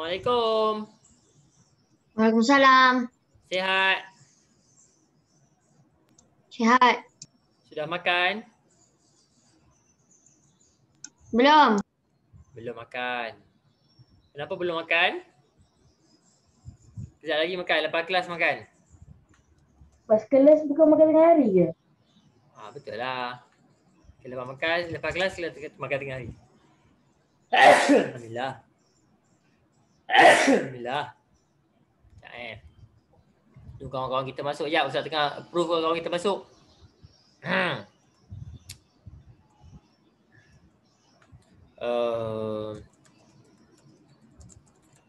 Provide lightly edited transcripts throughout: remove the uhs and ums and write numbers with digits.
Assalamualaikum. Waalaikumsalam. Sihat? Sihat. Sudah makan? Belum. Belum makan. Kenapa belum makan? Sekejap lagi makan. Lepas kelas makan. Pas kelas bukan makan tengah hari ke? Betul lah. Lepas makan, lepas kelas kita makan tengah hari. Alhamdulillah. Alhamdulillah. Sekejap Tunggu kawan-kawan kita masuk. Ya, Ustaz tengah approve kawan kita masuk.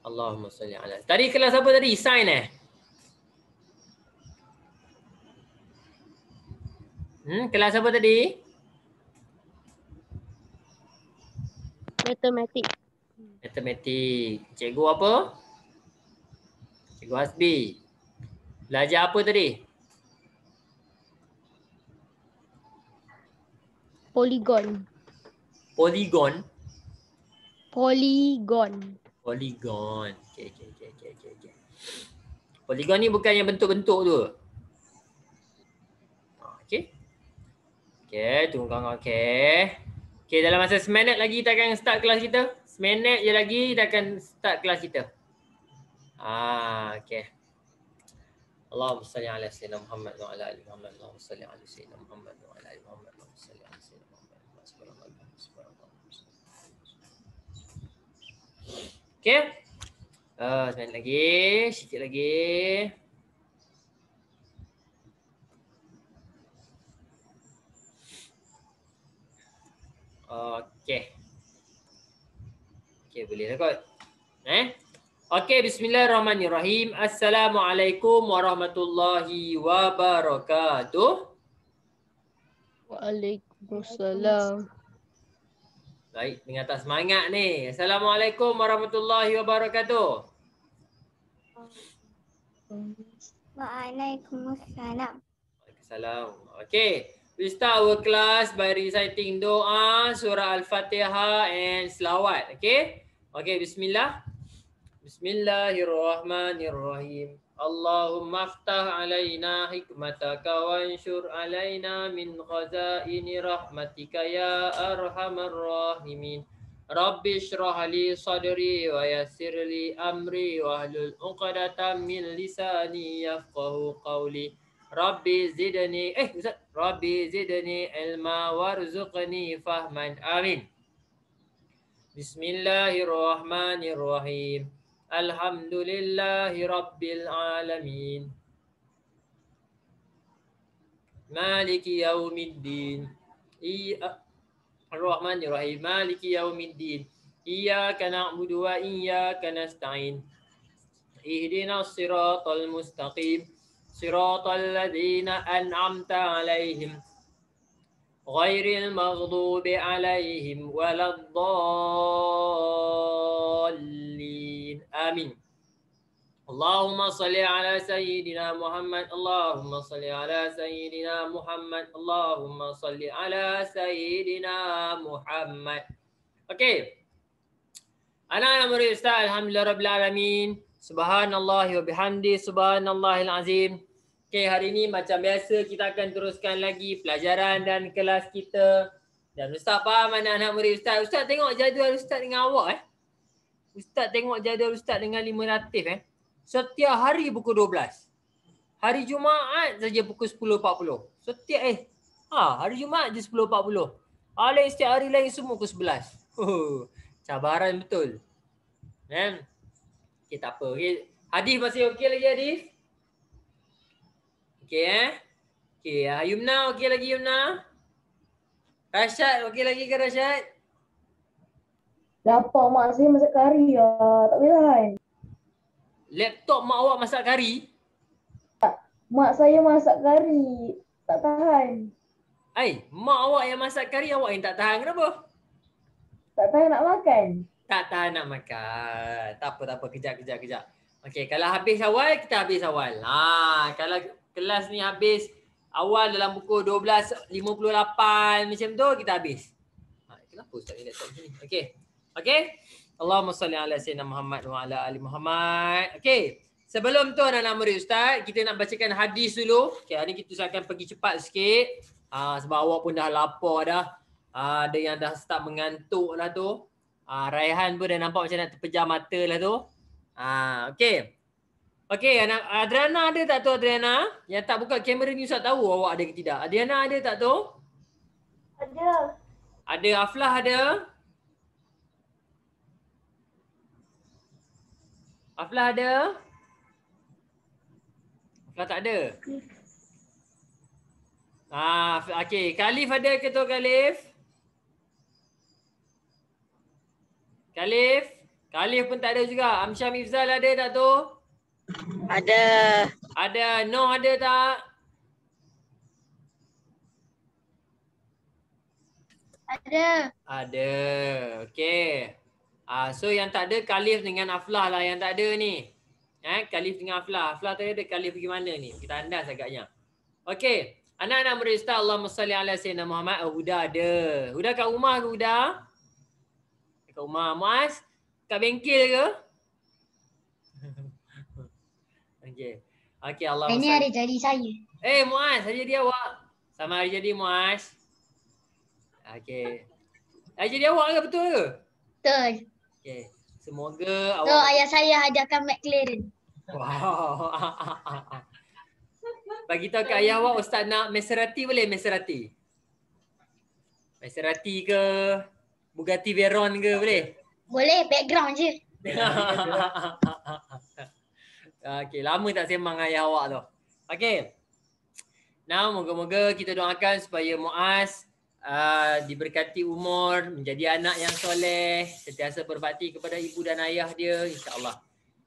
Allahumma salli ala. Tadi kelas apa tadi? Sign kelas apa tadi? Matematik. Matematik. Cikgu apa? Cikgu Hasbi. Belajar apa tadi? Poligon. Polygon. Poligon. Polygon. Okay. Polygon ni bukan yang bentuk-bentuk tu. Okay. Okay, tunggu kawan-kawan. Okay. Okay, dalam masa seminit lagi kita akan start kelas kita. Seminit je lagi kita akan start kelas kita. Okay. Allahumma salli ala sayyidina Muhammad wa ala ali Muhammad. Allahumma salli ala sayyidina Muhammad wa ala ali Muhammad. Allahumma salli ala sayyidina Muhammad. Okay. Seminit lagi, sikit lagi. Okay. Okay, boleh rekod. Okay, bismillahirrahmanirrahim. Assalamualaikum warahmatullahi wabarakatuh. Waalaikumsalam. Baik, dengan atas semangat ni. Assalamualaikum warahmatullahi wabarakatuh. Waalaikumsalam. Waalaikumsalam. Okay. We start our class by reciting doa, surah Al-Fatihah and selawat. Okay? Okay, bismillah. Bismillahirrahmanirrahim. Allahumma aftah alaina hikmataka wa anshur alaina min khazaini rahmatika ya arhamar rahimin. Rabbi shrah li sadri wa yassir li amri wa hlul 'uqdatam min lisani yafqahu qawli. Rabbi zidni ilma warzuqni fahman. Amin. Bismillahirrahmanirrahim. Alhamdulillahi rabbil alamin. Maliki yaumiddin. Ar-Rahmanir-Rahim. Maliki yaumiddin. Iyyaka na'budu wa iyyaka nasta'in. Ihdinas siratal mustaqim. Siratal ladzina an'amta 'alaihim ghairil maghdubi 'alaihim waladdallin. Amin. Allahumma salli ala sayyidina Muhammad. Allahumma salli ala sayyidina Muhammad. Allahumma salli ala sayyidina Muhammad. Okey. Anak-anak murid Ustaz, alhamdulillah rabbil alamin. Subhanallahi wa bihamdi, subhanallahil azim. Okey, hari ini macam biasa kita akan teruskan lagi pelajaran dan kelas kita. Dan Ustaz faham anak-anak murid Ustaz. Ustaz tengok jadual Ustaz dengan awak Ustaz tengok jadual Ustaz dengan 5 ratif Setiap hari pukul 12. Hari Jumaat saja pukul 10.40. Setiap hari Jumaat je 10.40. Lain setiap hari lain semua pukul 11. Cabaran betul. Kan? Okay, tak apa. Okay. Hadis masih okey lagi Hadis? Okey Okey, Yumna okey lagi Yumna? Rashad okey lagi ke Rashad? Dapat mak saya masak kari ya. Tak boleh tahan. Laptop mak awak masak kari? Mak saya masak kari. Tak tahan. Mak awak yang masak kari, awak yang tak tahan. Kenapa? Tak tahan nak makan. Tak tahan nak makan. Tak apa. Kejap. Okey, kalau habis awal, kita habis awal. Kalau kelas ni habis awal dalam pukul 12.58 macam tu, kita habis. Kenapa Ustaz ni laptop sini? Okey. Allahumma salli ala sayyidina Muhammad wa ala ali Muhammad. Okey. Sebelum tu anak-anak murid Ustaz, kita nak bacakan hadis dulu. Okey, hari ni kita akan pergi cepat sikit. Sebab awak pun dah lapar dah. Ada yang dah start mengantuk lah tu. Raihan pun dah nampak macam nak terpejam mata lah tu. Okey. Okey, anak Adriana ada tak tu Adriana? Yang tak buka kamera ni Ustaz tahu awak ada ke tidak. Adriana ada tak tu? Ada. Ada. Aflah ada? Aflah ada? Aflah tak ada? Okey. Khalif ada ke tu Khalif? Khalif? Khalif pun tak ada juga. Amsyam Ifzal ada tak tu? Ada. Ada. No ada tak? Ada. Ada. Okey. So yang tak ada Khalif dengan Aflah lah yang tak ada ni. Khalif dengan Aflah. Aflah tadi ada, Khalif pergi mana ni? Kita andas agaknya. Okey. Anak-anak murid Ustaz, Allahumma salli ala sayyidina Muhammad. Huda ada. Huda kat rumah ke Huda? Kat rumah. Muaz? Kat bengkel ke? Okey. Okey, Allahumma Ini salli. hari jadi saya. Muaz, hari jadi awak. Sama hari jadi Muaz. Okey. Hari jadi awak ke betul ke? Betul. Okey. Semoga So awak ayah saya hadiahkan McLaren. wow. Bagi tahu kat ayah awak Ustaz nak Maserati boleh Maserati? Maserati ke Bugatti Veyron ke boleh? Boleh background je. Okey, lama tak sembang dengan ayah awak tu. Okey. Now moga-moga kita doakan supaya Muaz diberkati umur, menjadi anak yang soleh, sentiasa berbakti kepada ibu dan ayah dia, insya-Allah.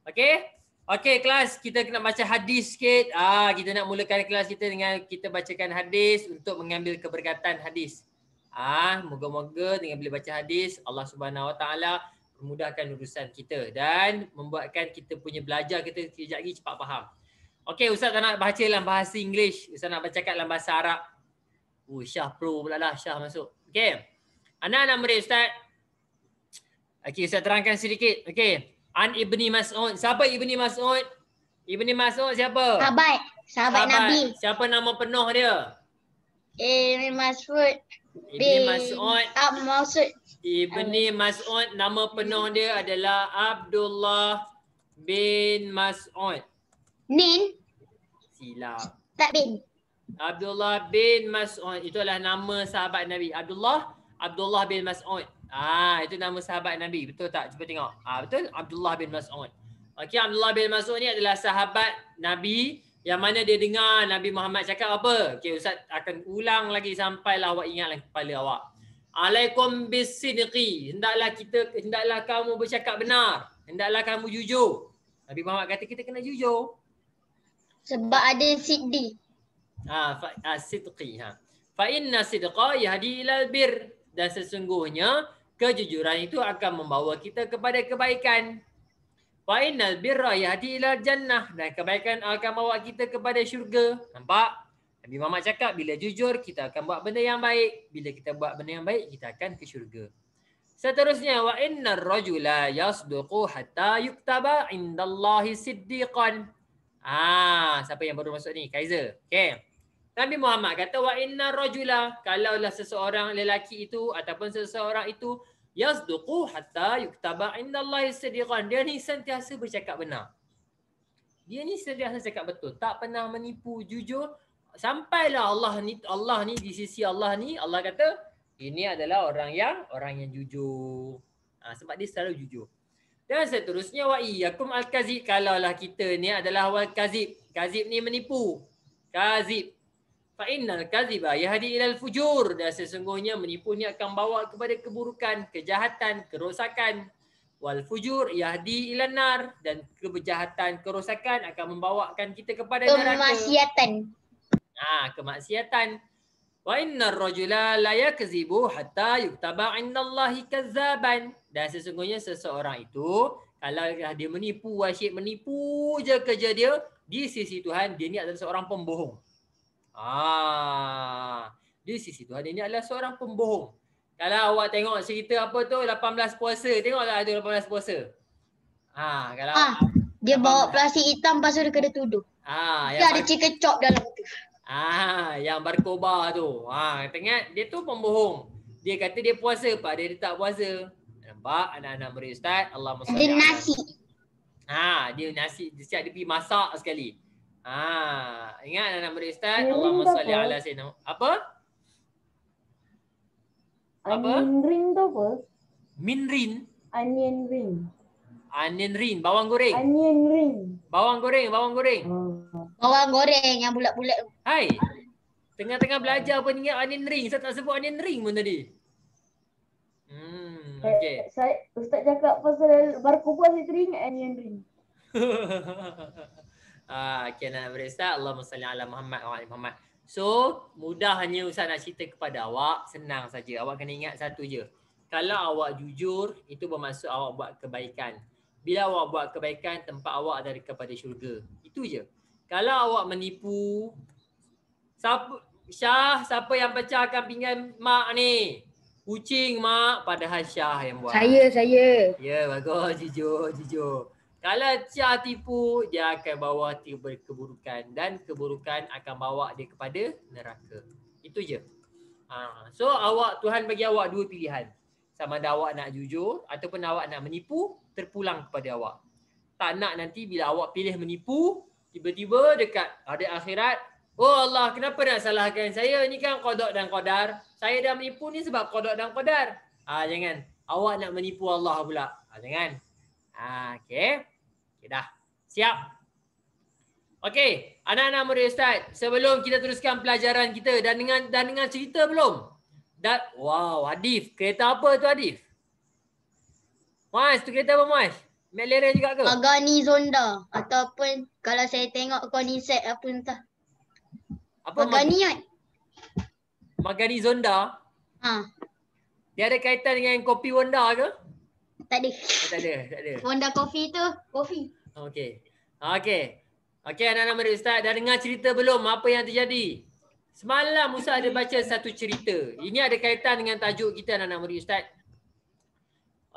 Okey? Okey kelas, kita kena baca hadis sikit. Kita nak mulakan kelas kita dengan kita bacakan hadis untuk mengambil keberkatan hadis. Moga-moga dengan bila baca hadis Allah Subhanahu Wa Taala memudahkan urusan kita dan membuatkan kita punya belajar kita kejap lagi cepat faham. Okey, Ustaz tak nak baca dalam bahasa Inggeris, Ustaz nak baca kat dalam bahasa Arab. Syah pro pula lah, Syah masuk. Okey. Anak-anak murid Ustaz. Okey, Ustaz terangkan sedikit. Okey. An Ibni Mas'ud. Siapa Ibni Mas'ud? Ibni Mas'ud siapa? Sahabat Nabi. Siapa nama penuh dia? Ibni Mas'ud. Ibni Mas'ud. Maksud. Ibni Mas'ud nama penuh dia adalah Abdullah bin Mas'ud. Nin. Silap. Tak bin. Abdullah bin Mas'ud. Itu adalah nama sahabat Nabi. Abdullah bin Mas'ud. Itu nama sahabat Nabi. Betul tak? Cuba tengok. Betul? Abdullah bin Mas'ud. Okey, Abdullah bin Mas'ud ni adalah sahabat Nabi yang mana dia dengar Nabi Muhammad cakap apa. Okey, Ustaz akan ulang lagi sampailah awak ingat dalam kepala awak. Alaikum bisidqi. Hendaklah kamu bercakap benar. Hendaklah kamu jujur. Nabi Muhammad kata kita kena jujur. Sebab ada siddi. Sidqi. Fa inna sidqa yahdi ilal bir. Dan sesungguhnya kejujuran itu akan membawa kita kepada kebaikan. Wa innal birra yahdi ilal jannah. Dan kebaikan akan bawa kita kepada syurga. Nampak? Nabi Muhammad cakap bila jujur kita akan buat benda yang baik. Bila kita buat benda yang baik kita akan ke syurga. Seterusnya wa innar rajula yasduqu hatta yuktaba indallahi siddiqan. Siapa yang baru masuk ni? Kaiser. Okey. Nabi Muhammad kata wa innar rajula, kalaulah seseorang lelaki itu ataupun seseorang itu yasduqu hatta yuktaba indallahi siddiqan. Dia ni sentiasa bercakap benar. Dia ni sentiasa cakap betul, tak pernah menipu, jujur. Sampailah Allah ni di sisi Allah ni, Allah kata ini adalah orang yang jujur. Sebab dia selalu jujur. Dan seterusnya wa iyyakum al-kazib, kalaulah kita ni adalah wal kazib. Kazib ni menipu. Kazib. Fa innal kaziba yahdi ilal fujur. Dan sesungguhnya menipu ni akan bawa kepada keburukan, kejahatan, kerosakan. Wal fujur yahdi ilan nar. Dan kejahatan, kerosakan akan membawakan kita kepada neraka. Kemaksiatan. Kemaksiatan. Wa innar rajula la yakzibu hatta yuktaba indallahi kazzaban. Dan sesungguhnya seseorang itu kalau dia menipu, asyik menipu je kerja dia, di sisi Tuhan dia ni adalah seorang pembohong. Di sisi Tuhan dia ni adalah seorang pembohong. Kalau awak tengok cerita apa tu 18 puasa, tengoklah ada 18 puasa. Kalau Dia 18 bawa plastik hitam pasal dia kena tuduh. Dia ada chicken chop dalam tu. yang berkobar tu. Tengok dia tu pembohong. Dia kata dia puasa, pak dia tak puasa. Nampak anak-anak murid Ustaz? Allahumma salli Ada nasi. dia nasi, dia siap dia pergi masak sekali. Ingat anak-anak murid Ustaz? Ring Allahumma tu salli apa? ala sayyidina. Apa? Onion ring tu apa? Minrin. Onion ring. Onion ring, bawang goreng. Onion ring. Bawang goreng. Bawang goreng yang bulat-bulat tu. Hai. Tengah-tengah belajar pun ingat onion ring. Saya tak sebut onion ring pun tadi. Okey. Ustaz cakap pasal berkupas itu ring, onion ring. Okey, nak beristaz. Allahumma salli ala Muhammad wa ali Muhammad. So, mudahnya Ustaz nak cerita kepada awak, senang saja. Awak kena ingat satu je. Kalau awak jujur, itu bermaksud awak buat kebaikan. Bila awak buat kebaikan, tempat awak ada kepada syurga. Itu je. Kalau awak menipu, siapa yang pecahkan pinggan mak ni? Kucing mak, padahal Syah yang buat. Saya. Ya, bagus. Jujur. Kalau Syah tipu, dia akan bawa keburukan. Dan keburukan akan bawa dia kepada neraka. Itu je. So, Tuhan bagi awak dua pilihan. Sama ada awak nak jujur ataupun awak nak menipu, terpulang kepada awak. Tak nak nanti bila awak pilih menipu, tiba-tiba dekat ada akhirat, oh Allah, kenapa nak salahkan saya? Ni kan qada dan qadar. Saya dah menipu ni sebab qada dan qadar. Jangan. Awak nak menipu Allah pula. Jangan. Okey. Dah. Siap. Okey, anak-anak murid Ustaz, sebelum kita teruskan pelajaran kita dan dengan cerita belum? Wow, Adif. Kereta apa tu Adif? Muaz, tu kereta apa Muaz? McLaren juga ke? Pagani Zonda. Ataupun kalau saya tengok Koenigsegg apa entah. Apa Pagani kan? Pagani Zonda? Dia ada kaitan dengan kopi Wonda ke? Tak ada. Tak ada. Honda Coffee tu, kopi. Okey, anak-anak murid Ustaz, dah dengar cerita belum apa yang terjadi? Semalam Ustaz ada baca satu cerita. Ini ada kaitan dengan tajuk kita anak-anak murid Ustaz.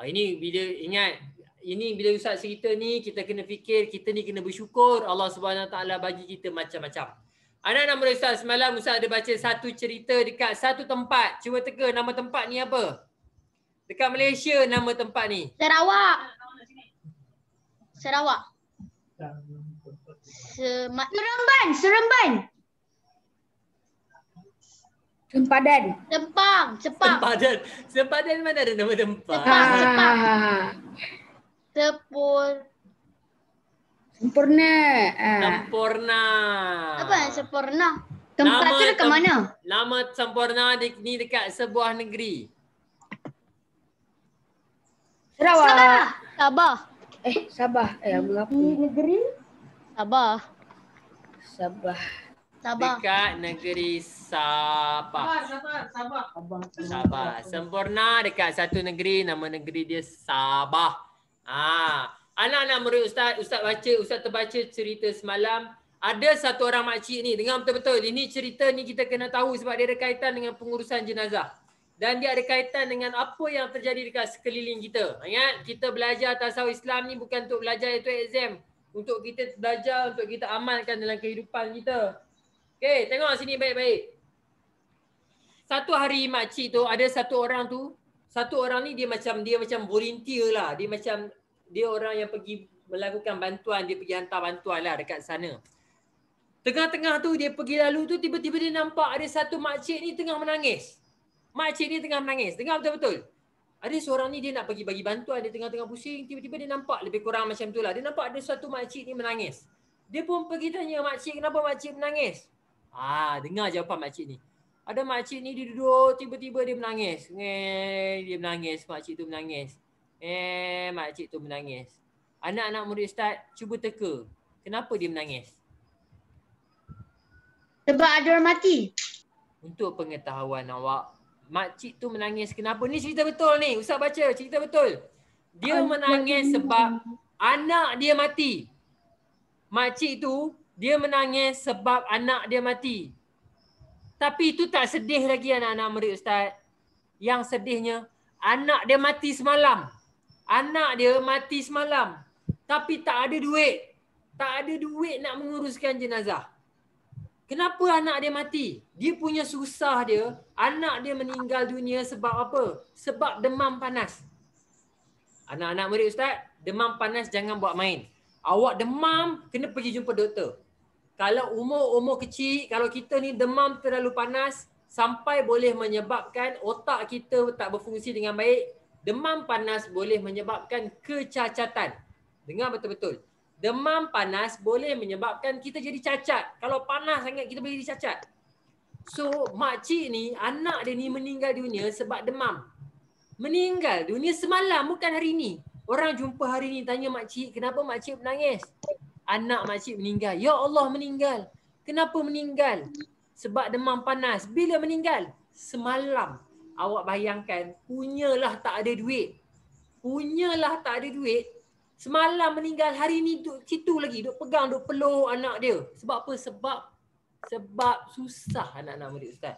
Ini bila Ustaz cerita ni, kita kena fikir, kita ni kena bersyukur Allah Subhanahu Wa Taala bagi kita macam-macam. Anak-anak murid Ustaz, semalam Ustaz ada baca satu cerita dekat satu tempat. Cuba teka nama tempat ni apa? Dekat Malaysia nama tempat ni. Sarawak. Seremban. Sepang. Sempadan mana ada nama tempat? Sepang. Sempurna. Apa yang sempurna? Tempat tu dekat mana? Nama sempurna ni dekat sebuah negeri. Sarawak. Sabah. Sabah. Apa? Di negeri Sabah. Dekat negeri Sabah. Sempurna dekat satu negeri, nama negeri dia Sabah. Anak-anak murid Ustaz terbaca cerita semalam. Ada satu orang makcik ni, dengar betul-betul. Ini cerita ni kita kena tahu sebab dia ada kaitan dengan pengurusan jenazah. Dan dia ada kaitan dengan apa yang terjadi dekat sekeliling kita. Ingat, kita belajar tasawuf Islam ni bukan untuk belajar itu exam. Untuk kita belajar, untuk kita amalkan dalam kehidupan kita. Okey, tengok sini baik-baik. Satu hari makcik tu, ada satu orang ni dia macam volunteer lah. Dia orang yang pergi melakukan bantuan, dia pergi hantar bantuan lah dekat sana. Tengah-tengah tu dia pergi lalu tu, tiba-tiba dia nampak ada satu makcik ni tengah menangis. Dengar betul-betul. Ada seorang ni dia nak pergi bagi bantuan, dia tengah-tengah pusing, tiba-tiba dia nampak lebih kurang macam tu lah. Dia nampak ada satu makcik ni menangis. Dia pun pergi tanya makcik, kenapa makcik menangis? Dengar jawapan makcik ni. Ada makcik ni dia duduk, tiba-tiba dia menangis. Makcik tu menangis. Anak-anak murid Ustaz, cuba teka. Kenapa dia menangis? Sebab ada orang mati. Untuk pengetahuan awak, makcik tu menangis kenapa? Ni cerita betul ni. Ustaz baca cerita betul. Dia menangis sebab anak dia mati. Makcik tu dia menangis sebab anak dia mati. Tapi itu tak sedih lagi anak-anak murid Ustaz. Yang sedihnya, anak dia mati semalam. Anak dia mati semalam. Tapi tak ada duit. Tak ada duit nak menguruskan jenazah. Kenapa anak dia mati? Dia punya susah dia, anak dia meninggal dunia sebab apa? Sebab demam panas. Anak-anak murid ustaz, demam panas jangan buat main. Awak demam, kena pergi jumpa doktor. Kalau umur kecil, kalau kita ni demam terlalu panas, sampai boleh menyebabkan otak kita tak berfungsi dengan baik. Demam panas boleh menyebabkan kecacatan. Dengar betul-betul. Demam panas boleh menyebabkan kita jadi cacat. Kalau panas sangat kita boleh jadi cacat. So makcik ni, anak dia ni meninggal dunia sebab demam. Meninggal dunia semalam, bukan hari ni. Orang jumpa hari ni tanya makcik, kenapa makcik menangis? Anak makcik meninggal. Ya Allah, meninggal. Kenapa meninggal? Sebab demam panas. Bila meninggal? Semalam. Awak bayangkan, punyalah tak ada duit. Punyalah tak ada duit. Semalam meninggal, hari ni duduk situ lagi, duduk pegang, duduk peluk anak dia. Sebab apa? Sebab susah anak-anak murid ustaz.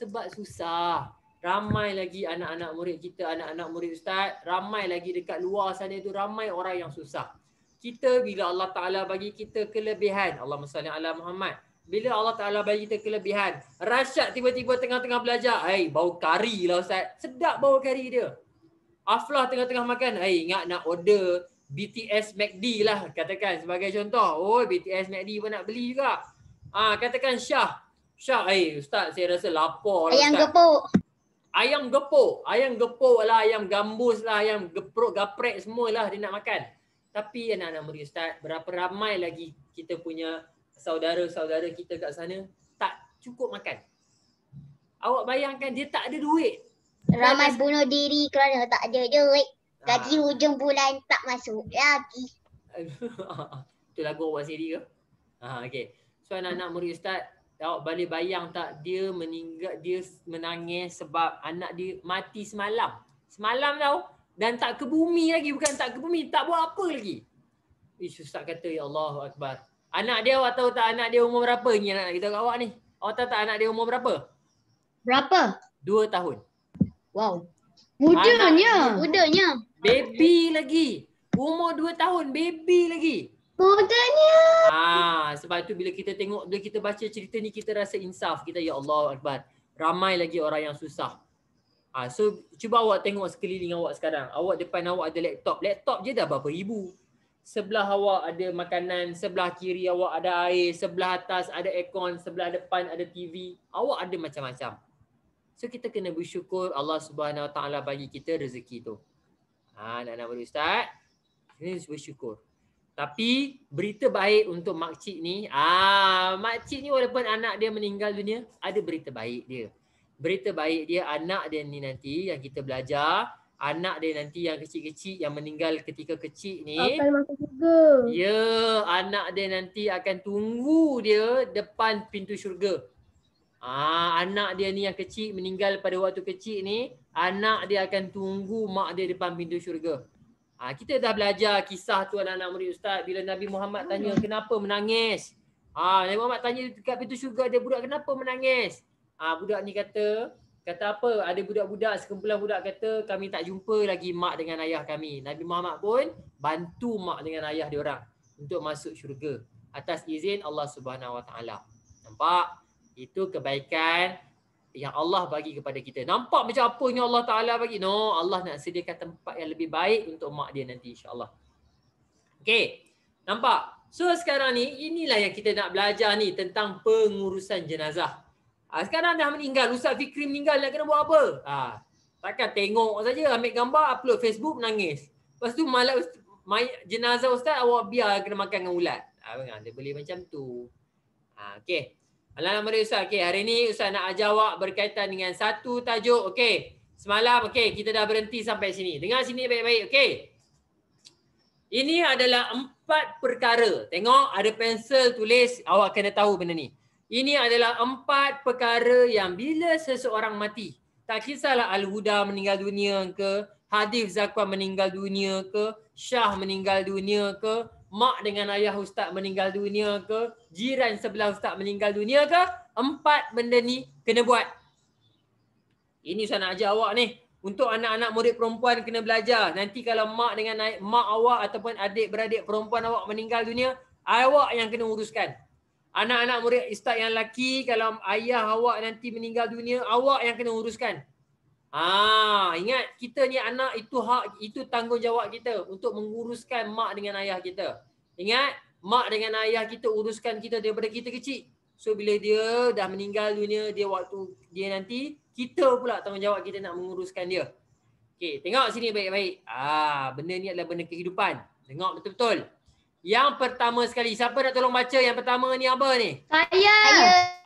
Sebab susah. Ramai lagi anak-anak murid kita, anak-anak murid ustaz, ramai lagi dekat luar sana tu, ramai orang yang susah. Kita bila Allah Ta'ala bagi kita kelebihan, Allahumma salli ala Muhammad. Bila Allah Ta'ala bagi kita kelebihan, Rashad tiba-tiba tengah-tengah belajar, bau kari lah ustaz. Sedap bau kari dia. Aflah tengah-tengah makan, ingat nak order BTS McD lah, katakan sebagai contoh. Oh, BTS McD pun nak beli juga. Katakan Syah, ustaz saya rasa lapar lah. Ayam gepuk lah, ayam gambus lah, ayam gaprek semualah dia nak makan. Tapi anak-anak murid ustaz, berapa ramai lagi kita punya saudara-saudara kita kat sana tak cukup makan. Awak bayangkan dia tak ada duit. Ramai bunuh diri kerana tak ada duit. Gaji hujung bulan tak masuk lagi. Itu lagu awak sendiri ke? Okay. So anak-anak murid ustaz, awak boleh bayang tak dia meninggal, dia menangis sebab anak dia mati semalam. Semalam tau. Dan tak ke bumi lagi. Bukan tak ke bumi, tak buat apa lagi. Ustaz kata, ya Allah Akbar. Anak dia, awak tahu tak anak dia umur berapa ni anak kita kat awak ni? Awak tahu tak anak dia umur berapa? Berapa? 2 tahun. Wow. Mudanya. Baby lagi. Umur 2 tahun, baby lagi. Mudanya. Sebab itu bila kita tengok, bila kita baca cerita ni, kita rasa insaf. Kita, ya Allah Akbar. Ramai lagi orang yang susah. So cuba awak tengok sekeliling awak sekarang. Awak depan awak ada laptop. Laptop je dah berapa ribu. Sebelah awak ada makanan, sebelah kiri awak ada air, sebelah atas ada aircon, sebelah depan ada TV. Awak ada macam-macam. So kita kena bersyukur Allah Subhanahu Wa Taala bagi kita rezeki tu. Anak-anak murid ustaz, kena bersyukur. Tapi berita baik untuk makcik ni, makcik ni walaupun anak dia meninggal dunia, ada berita baik dia. Berita baik dia, anak dia ni nanti yang kita belajar, anak dia nanti yang kecil-kecil yang meninggal ketika kecil ni, akan masuk syurga. Ya, anak dia nanti akan tunggu dia depan pintu syurga. Anak dia ni yang kecil meninggal pada waktu kecil ni, anak dia akan tunggu mak dia depan pintu syurga. Kita dah belajar kisah tu anak-anak murid ustaz, bila Nabi Muhammad tanya kenapa menangis. Nabi Muhammad tanya dekat pintu syurga dia, budak kenapa menangis? Budak ni kata apa? Ada budak-budak, sekumpulan budak kata kami tak jumpa lagi mak dengan ayah kami. Nabi Muhammad pun bantu mak dengan ayah diorang untuk masuk syurga atas izin Allah Subhanahu Wa Taala. Nampak? Itu kebaikan yang Allah bagi kepada kita. Nampak macam apa yang Allah Ta'ala bagi? No, Allah nak sediakan tempat yang lebih baik untuk mak dia nanti insyaAllah. Okay, nampak? So sekarang ni, inilah yang kita nak belajar ni tentang pengurusan jenazah. Sekarang dah meninggal, Ustaz Fikri meninggal, nak kena buat apa? Takkan tengok saja, ambil gambar, upload Facebook, menangis. Lepas tu malam jenazah Ustaz, awak biar kena makan dengan ulat. Dia boleh macam tu. Okay. Alam Ustaz, okay, hari ni Ustaz nak ajar awak berkaitan dengan satu tajuk, okay. Semalam, okay, kita dah berhenti sampai sini. Dengar sini baik-baik, okay. Ini adalah 4 perkara. Tengok, ada pensel tulis, awak kena tahu benda ni. Ini adalah 4 perkara yang bila seseorang mati, tak kisahlah Al-Huda meninggal dunia ke, Hadif Zakwan meninggal dunia ke, Syah meninggal dunia ke, mak dengan ayah ustaz meninggal dunia ke, jiran sebelah ustaz meninggal dunia ke, 4 benda ni kena buat. Ini saya nak ajar awak ni. Untuk anak-anak murid perempuan kena belajar. Nanti kalau mak dengan mak awak ataupun adik-beradik perempuan awak meninggal dunia, awak yang kena uruskan. Anak-anak murid ustaz yang lelaki, kalau ayah awak nanti meninggal dunia, awak yang kena uruskan. Ingat, kita ni anak, itu hak, itu tanggungjawab kita untuk menguruskan mak dengan ayah kita. Ingat, mak dengan ayah kita uruskan kita daripada kita kecil. So bila dia dah meninggal dunia, dia waktu dia nanti, kita pula tanggungjawab kita nak menguruskan dia. Okey, tengok sini baik-baik. Benda ni adalah benda kehidupan. Tengok betul-betul. Yang pertama sekali, siapa nak tolong baca yang pertama ni apa ni? Saya.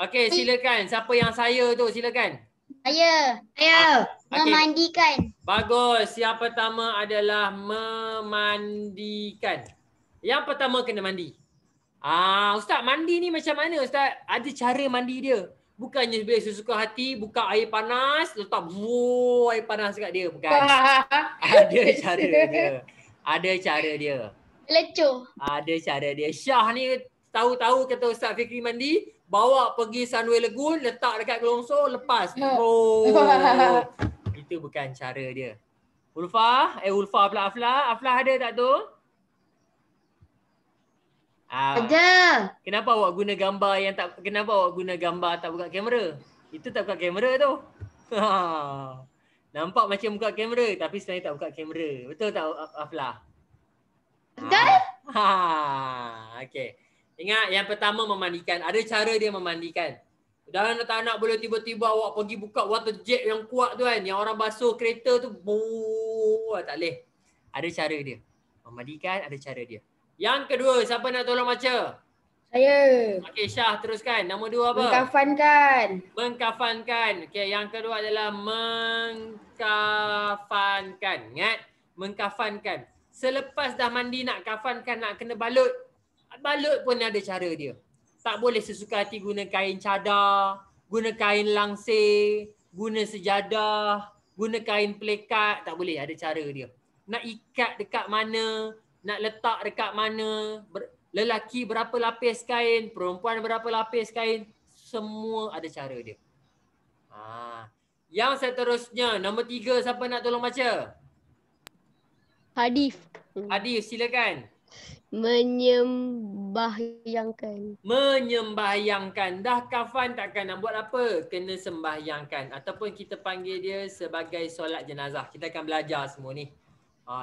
Okey, silakan. Siapa yang saya tu, silakan. Saya. Memandikan. Bagus. Yang pertama adalah memandikan. Yang pertama kena mandi. Ustaz, mandi ni macam mana Ustaz? Ada cara mandi dia. Bukannya bila sesuka hati, buka air panas, letak air panas dekat dia. Bukan. Ada cara dia. Ada cara dia. Lecuh. Ada cara dia. Syah ni tahu-tahu kata Ustaz Fikri mandi, bawa pergi Sunway Lagoon, letak dekat gelongsor, lepas. Itu bukan cara dia. Ulfa pula Aflah. Aflah ada tak tu? Ada. Kenapa awak guna gambar tak buka kamera? Itu tak buka kamera tu. Nampak macam buka kamera tapi sebenarnya tak buka kamera. Betul tak Aflah? Betul? Okey. Ingat yang pertama memandikan. Ada cara dia memandikan. Dan tak nak boleh tiba-tiba awak pergi buka water jet yang kuat tu kan. Yang orang basuh kereta tu. Tak boleh. Ada cara dia. Memandikan ada cara dia. Yang kedua, siapa nak tolong baca? Saya. Okey, Syah teruskan. Nama dua apa? Mengkafankan. Mengkafankan. Okey, yang kedua adalah mengkafankan. Ingat? Mengkafankan. Selepas dah mandi nak kafankan, nak kena balut. Balut pun ada cara dia. Tak boleh sesuka hati guna kain cadar, guna kain langsir, guna sejadah, guna kain pelekat. Tak boleh, ada cara dia. Nak ikat dekat mana, nak letak dekat mana, lelaki berapa lapis kain, perempuan berapa lapis kain, semua ada cara dia. Yang seterusnya, nombor 3, siapa nak tolong baca? Hadis. Hadis, silakan. Menyembahyangkan. Menyembahyangkan. Dah kafan takkan nak buat apa? Kena sembahyangkan. Ataupun kita panggil dia sebagai solat jenazah. Kita akan belajar semua ni.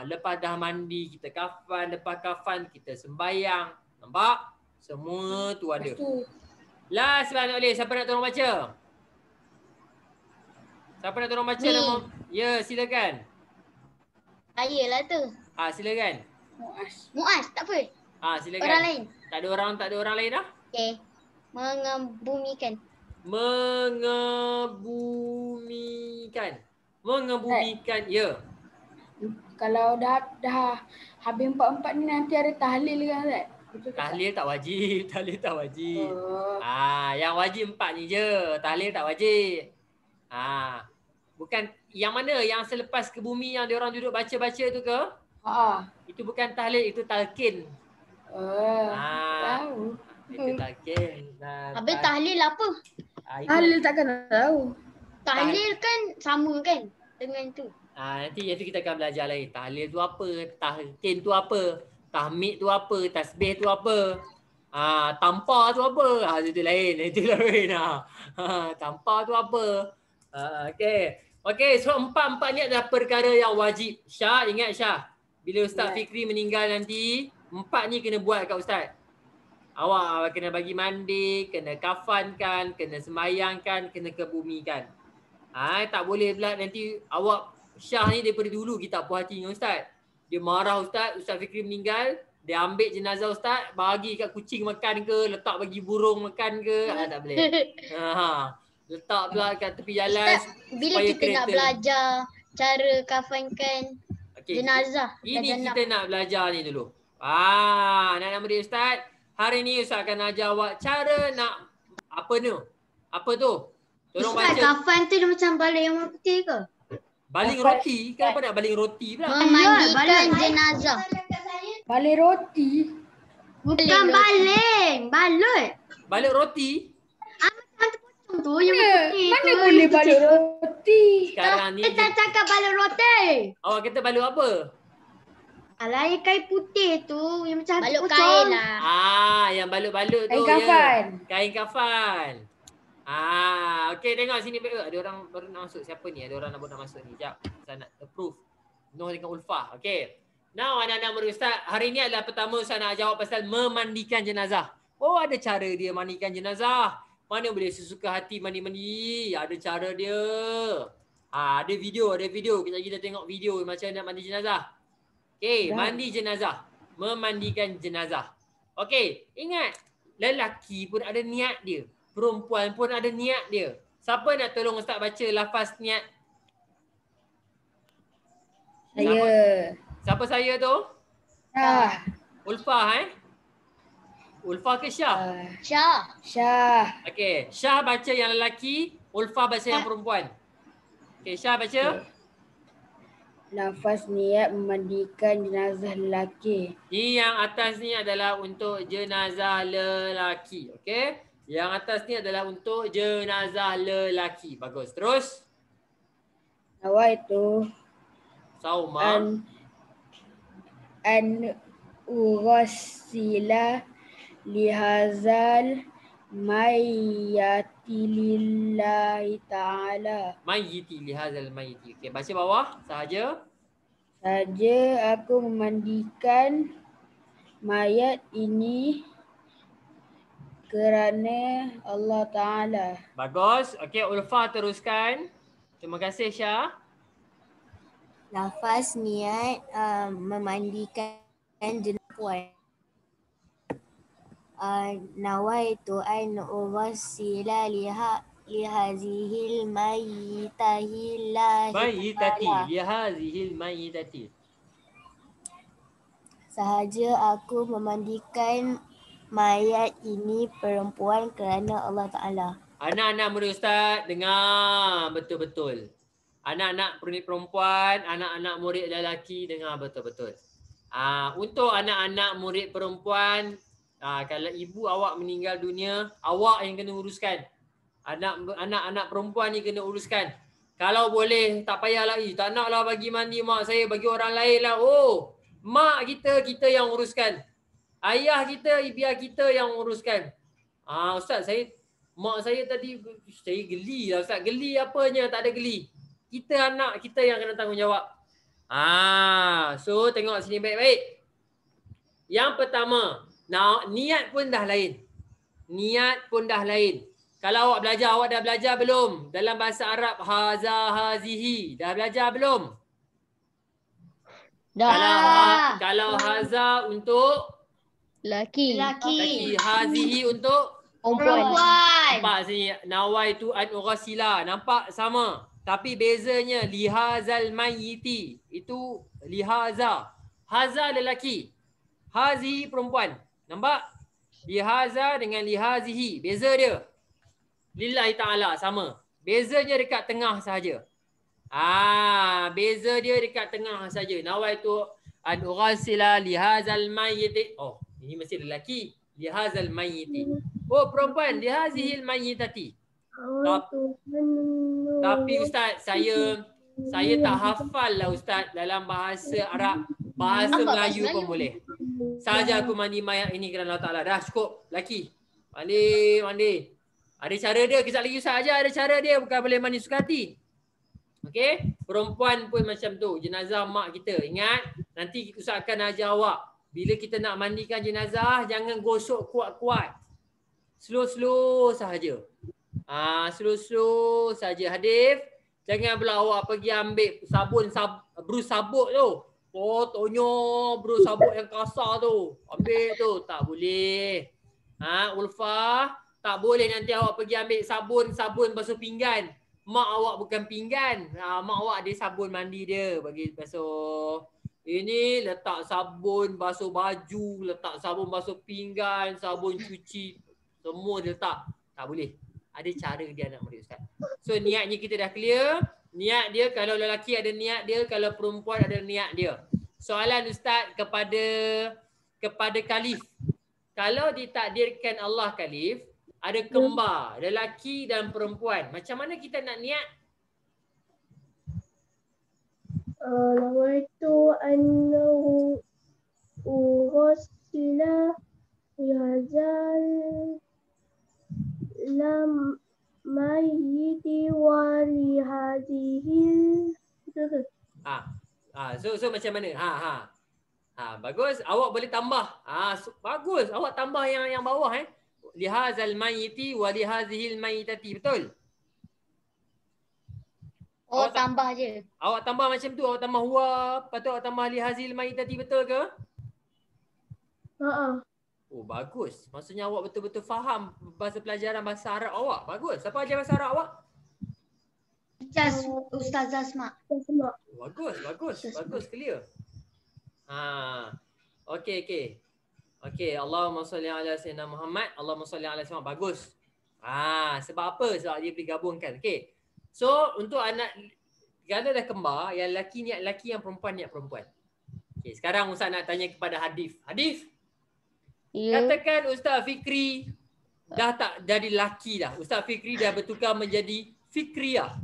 Lepas dah mandi kita kafan, lepas kafan kita sembahyang. Nampak? Semua tu ada. Last lah nak boleh. Siapa nak tolong baca? Siapa nak tolong baca Ni. nama? Ya, silakan. Saya lah tu. Silakan. Muaz, tak apa. Silakan. Orang lain. Tak ada orang lain dah? Okey. Mengebumikan. Mengebumikan. Mengebumikan. Ya. Kalau dah habis 4 ni nanti ada tahlil kan Ustaz? Tahlil tak wajib. Tahlil tak wajib. Yang wajib 4 ni je. Tahlil tak wajib. Bukan yang mana? Yang selepas ke bumi yang diorang duduk baca-baca tu ke? Itu bukan tahlil, itu talqin. Tahu. Itu talqin. Habis tahlil apa? Tahlil takkan tahu. Tahlil kan sama kan dengan tu. Nanti kita akan belajar lagi. Tahlil tu apa? Talqin tu apa? Tahmid tu apa? Tasbih tu apa? Tampar tu apa? Itu lain. Itu lain. Tampar tu apa? Okey, so 4 ni adalah perkara yang wajib. Syah, ingat Syah. Bila Ustaz Fikri meninggal nanti, 4 ni kena buat kat Ustaz. Awak kena bagi mandi, kena kafankan, kena sembayangkan, kena kebumikan. Tak boleh pula nanti awak Syah ni daripada dulu kita puas hati dengan Ustaz. Dia marah Ustaz Fikri meninggal, dia ambil jenazah Ustaz, bagi kat kucing makan ke, letak bagi burung makan ke, tak boleh. Letak pula kat tepi jalan. Ustaz, bila kita nak belajar cara kafankan jenazah? Ini kita nak belajar ni dulu. Anak-anak murid Ustaz, hari ni Ustaz akan ajar awak cara nak apa tu? Tolong Ustaz, baca. kafan tu dia macam baling yang warna putih ke? Baling roti? Kenapa nak baling roti pula? Memandikan jenazah. Baling roti. Bukan baling, balut. Balut roti? Macam tu yang putih Mana tu. boleh baling roti? roti. Sekarang ni Kita cakap balut roti. awak kata balut apa? Alah, yang kain putih tu. Yang macam Balut pocong. kain lah. Yang balut-balut tu Kain kafan. ya. Kain kafan. Okey, tengok sini baik. Ada orang baru nak masuk. Siapa ni? Ada orang nak masuk ni. Sekejap. Saya nak approve. Noh dengan Ulfah. Okey. Now anak-anak murid Ustaz, hari ni adalah pertama Ustaz nak jawab pasal memandikan jenazah. Oh, ada cara dia mandikan jenazah. Mana boleh sesuka hati mandi-mandi. Ada cara dia. Ada video. Kejap kita tengok video macam nak mandi jenazah. Okey, mandi jenazah. Memandikan jenazah. Okey, ingat. Lelaki pun ada niat dia. Perempuan pun ada niat dia. Siapa nak tolong Ustaz baca lafaz niat? Saya. Siapa saya tu? Ulfah Ulfah ke Syah? Syah. Okey, Syah baca yang lelaki, Ulfah baca yang perempuan. Okey, Syah baca. Lafaz niat memandikan jenazah lelaki. Ni yang atas ni adalah untuk jenazah lelaki. Okey? Yang atas ni adalah untuk jenazah lelaki. Bagus. Terus. Nawaitu Sauma. an urasila lihazal mayyati lillahi ta'ala. Mayyiti lihazal mayyiti. Okey, baca bawah sahaja. Saja aku memandikan mayat ini kerana Allah Ta'ala. Bagus. Okey, Ulfah teruskan. Terima kasih Syah. Lafaz niat memandikan jenazah puan. Nawaitu an urasila lihazihil mayyitahillahi Mayyitati. ta'ala. Lihazihil mayyitati. Sahaja aku memandikan mayat ini perempuan kerana Allah Ta'ala. Anak-anak murid Ustaz, dengar betul-betul. Anak-anak murid perempuan, anak-anak murid lelaki, dengar betul-betul. Untuk anak-anak murid perempuan, kalau ibu awak meninggal dunia, awak yang kena uruskan. Anak-anak perempuan ni kena uruskan. Kalau boleh, tak payahlah. Tak naklah bagi mandi mak saya, bagi orang lain lah. Oh, mak kita yang uruskan. Ayah kita, biar kita yang uruskan. Ustaz, mak saya tadi, saya geli lah Ustaz. Geli apanya, tak ada geli. Kita anak kita yang kena tanggungjawab. So tengok sini baik-baik. Yang pertama, niat pun dah lain. Niat pun dah lain. Kalau awak dah belajar belum? Dalam bahasa Arab, haza, hazihi. Dah belajar belum? Dah. Kalau haza untuk Laki. hazihi untuk Perempuan. nampak sini. Nawaitu an urasila. Nampak sama. Tapi bezanya lihazal mayyiti. Itu lihaza. Haza lelaki. Hazihi perempuan. Nampak? Lihaza dengan lihazihi. Beza dia. Lillahi ta'ala sama. Bezanya dekat tengah sahaja. Beza dia dekat tengah saja. Nawaitu an urasila lihazal mayyiti. Oh, ini mesti lelaki. Lihazal mayyiti. Oh, perempuan. Lihazihil mayyitati. Tapi Ustaz, saya tak hafal lah Ustaz dalam bahasa Arab. Bahasa Melayu pun boleh. Saja aku mandi mayat ini kerana Allah Ta'ala. Dah cukup. Laki. Mandi. Ada cara dia. Kejap lagi Ustaz aja ada cara dia. Bukan boleh mandi suka hati. Okey. Perempuan pun macam tu. Jenazah mak kita. Ingat. Nanti Ustaz akan ajar awak. Bila kita nak mandikan jenazah, jangan gosok kuat-kuat. Slow-slow sahaja. Slow-slow saja. Hadif, jangan pula awak pergi ambil brus sabuk tu. Oh, tonyo brus sabuk yang kasar tu. Ambil tu. Tak boleh. Ulfah, tak boleh nanti awak pergi ambil sabun basuh pinggan. Mak awak bukan pinggan. Mak awak ada sabun mandi dia bagi basuh. Ini letak sabun basuh baju, letak sabun basuh pinggan, sabun cuci. Semua dia letak. Tak boleh. Ada cara dia nak murid Ustaz. So niatnya kita dah clear. Niat dia kalau lelaki ada niat dia, kalau perempuan ada niat dia. Soalan Ustaz kepada Khalif. Kalau ditakdirkan Allah Khalif, ada kembar, lelaki dan perempuan. Macam mana kita nak niat? nawaitu annahu ughsila lihazal lam mayyiti wa lihazihil. So macam mana? Bagus. Awak boleh tambah. Bagus. Awak tambah yang bawah Lihazal mayyiti wa lihazihil mayyitati. Betul? Oh, tambah je. Awak tambah macam tu. Awak tambah huwa. Lepas tu awak tambah lihazihil mayyitati. Betul ke? Oh, bagus. Maksudnya awak betul-betul faham bahasa pelajaran bahasa Arab awak. Bagus. Siapa ajar bahasa Arab awak? Ustazah Asma. Bagus. Clear. Okey. Allahumma salli ala sayyidina Muhammad. Allahumma salli ala sayyidina Muhammad. Bagus. Sebab apa? Sebab dia boleh gabungkan. Okey. So, untuk anak ganda dah kembar, yang lelaki niat lelaki, yang perempuan niat perempuan. Okey, sekarang Ustaz nak tanya kepada Hadif. Hadif, katakan Ustaz Fikri dah tak jadi lelaki dah. Ustaz Fikri dah bertukar menjadi Fikriyah.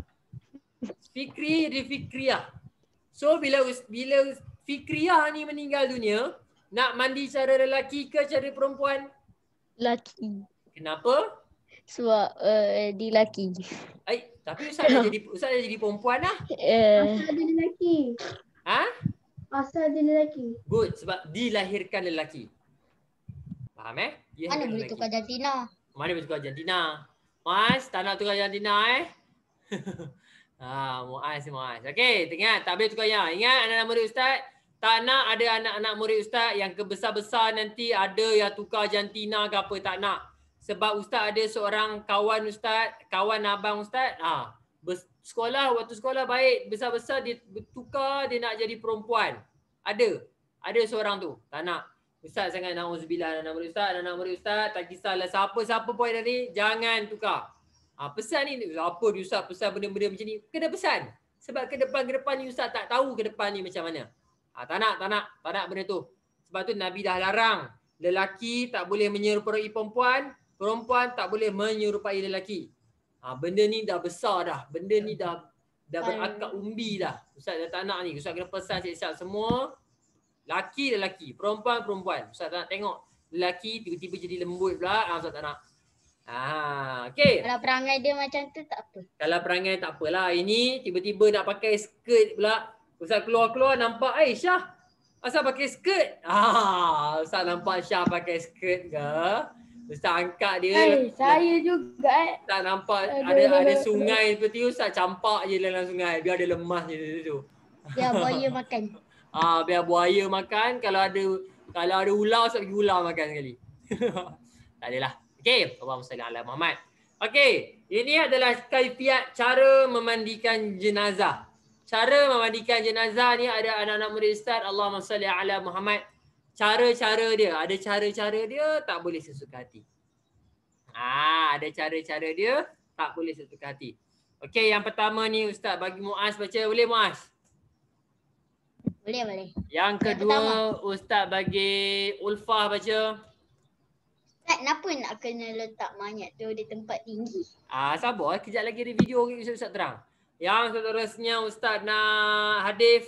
Fikri jadi Fikriyah. So, bila Fikriyah ni meninggal dunia, nak mandi cara lelaki ke cara perempuan? Laki. Kenapa? Sebab dia laki. Tapi Ustaz dah jadi perempuan lah. Asal dia lelaki. Asal dia lelaki. Good, sebab dilahirkan lelaki. Faham Mana boleh tukar jantina? Mana boleh tukar jantina? Muaz, tak nak tukar jantina Muaz. Okey, ingat tak boleh tukar yang. Ingat anak-anak murid Ustaz, tak nak ada anak-anak murid Ustaz yang kebesar-besar nanti ada yang tukar jantina ke apa, tak nak. Sebab Ustaz ada seorang kawan Ustaz, kawan abang Ustaz, waktu sekolah baik, besar-besar dia bertukar, dia nak jadi perempuan. Ada seorang tu, tak nak. Ustaz sangat na'udzubillah anak murid Ustaz, tak kisahlah siapa pun dari, jangan tukar. Pesan ni, apa dia Ustaz pesan benda-benda macam ni? Kena pesan. Sebab ke depan ni Ustaz tak tahu ke depan ni macam mana. Tak nak benda tu. Sebab tu Nabi dah larang. Lelaki tak boleh menyerupai perempuan, perempuan tak boleh menyerupai lelaki. Benda ni dah besar dah. Benda ni dah berakar umbi dah. Ustaz dah tak nak ni. Ustaz kena pesan siap-siap semua. Lelaki, perempuan. Ustaz tak nak tengok lelaki tiba-tiba jadi lembut pula. Ustaz tak nak. Okey. Kalau perangai dia macam tu tak apa. Kalau perangai tak apalah. Ini tiba-tiba nak pakai skirt pula. Ustaz keluar nampak, Syah, asal pakai skirt? Ustaz nampak Syah pakai skirt ke? Ustaz angkat dia. Saya juga. Ustaz nampak ada sungai seperti tu, Ustaz campak je dalam sungai. Biar dia lemas je tu. Biar buaya makan. Biar buaya makan. Kalau ada ular, Ustaz pergi ular makan sekali. Tak adalah. Okey. Allahumma salli ala Muhammad. Okey. Ini adalah kaifiat cara memandikan jenazah. Cara memandikan jenazah ni ada anak-anak murid Ustaz, Allahumma salli ala Muhammad. Cara-cara dia, ada cara-cara dia tak boleh sesuka hati. Ada cara-cara dia tak boleh sesuka hati. Okey, yang pertama ni Ustaz bagi Muaz baca. Boleh Muaz? Boleh. Yang kedua Ustaz bagi Ulfah baca. Ustaz, kenapa nak kena letak mayat tu di tempat tinggi? Sabar, kejap lagi ada video Ustaz terang. Yang seterusnya Ustaz nak Hadif.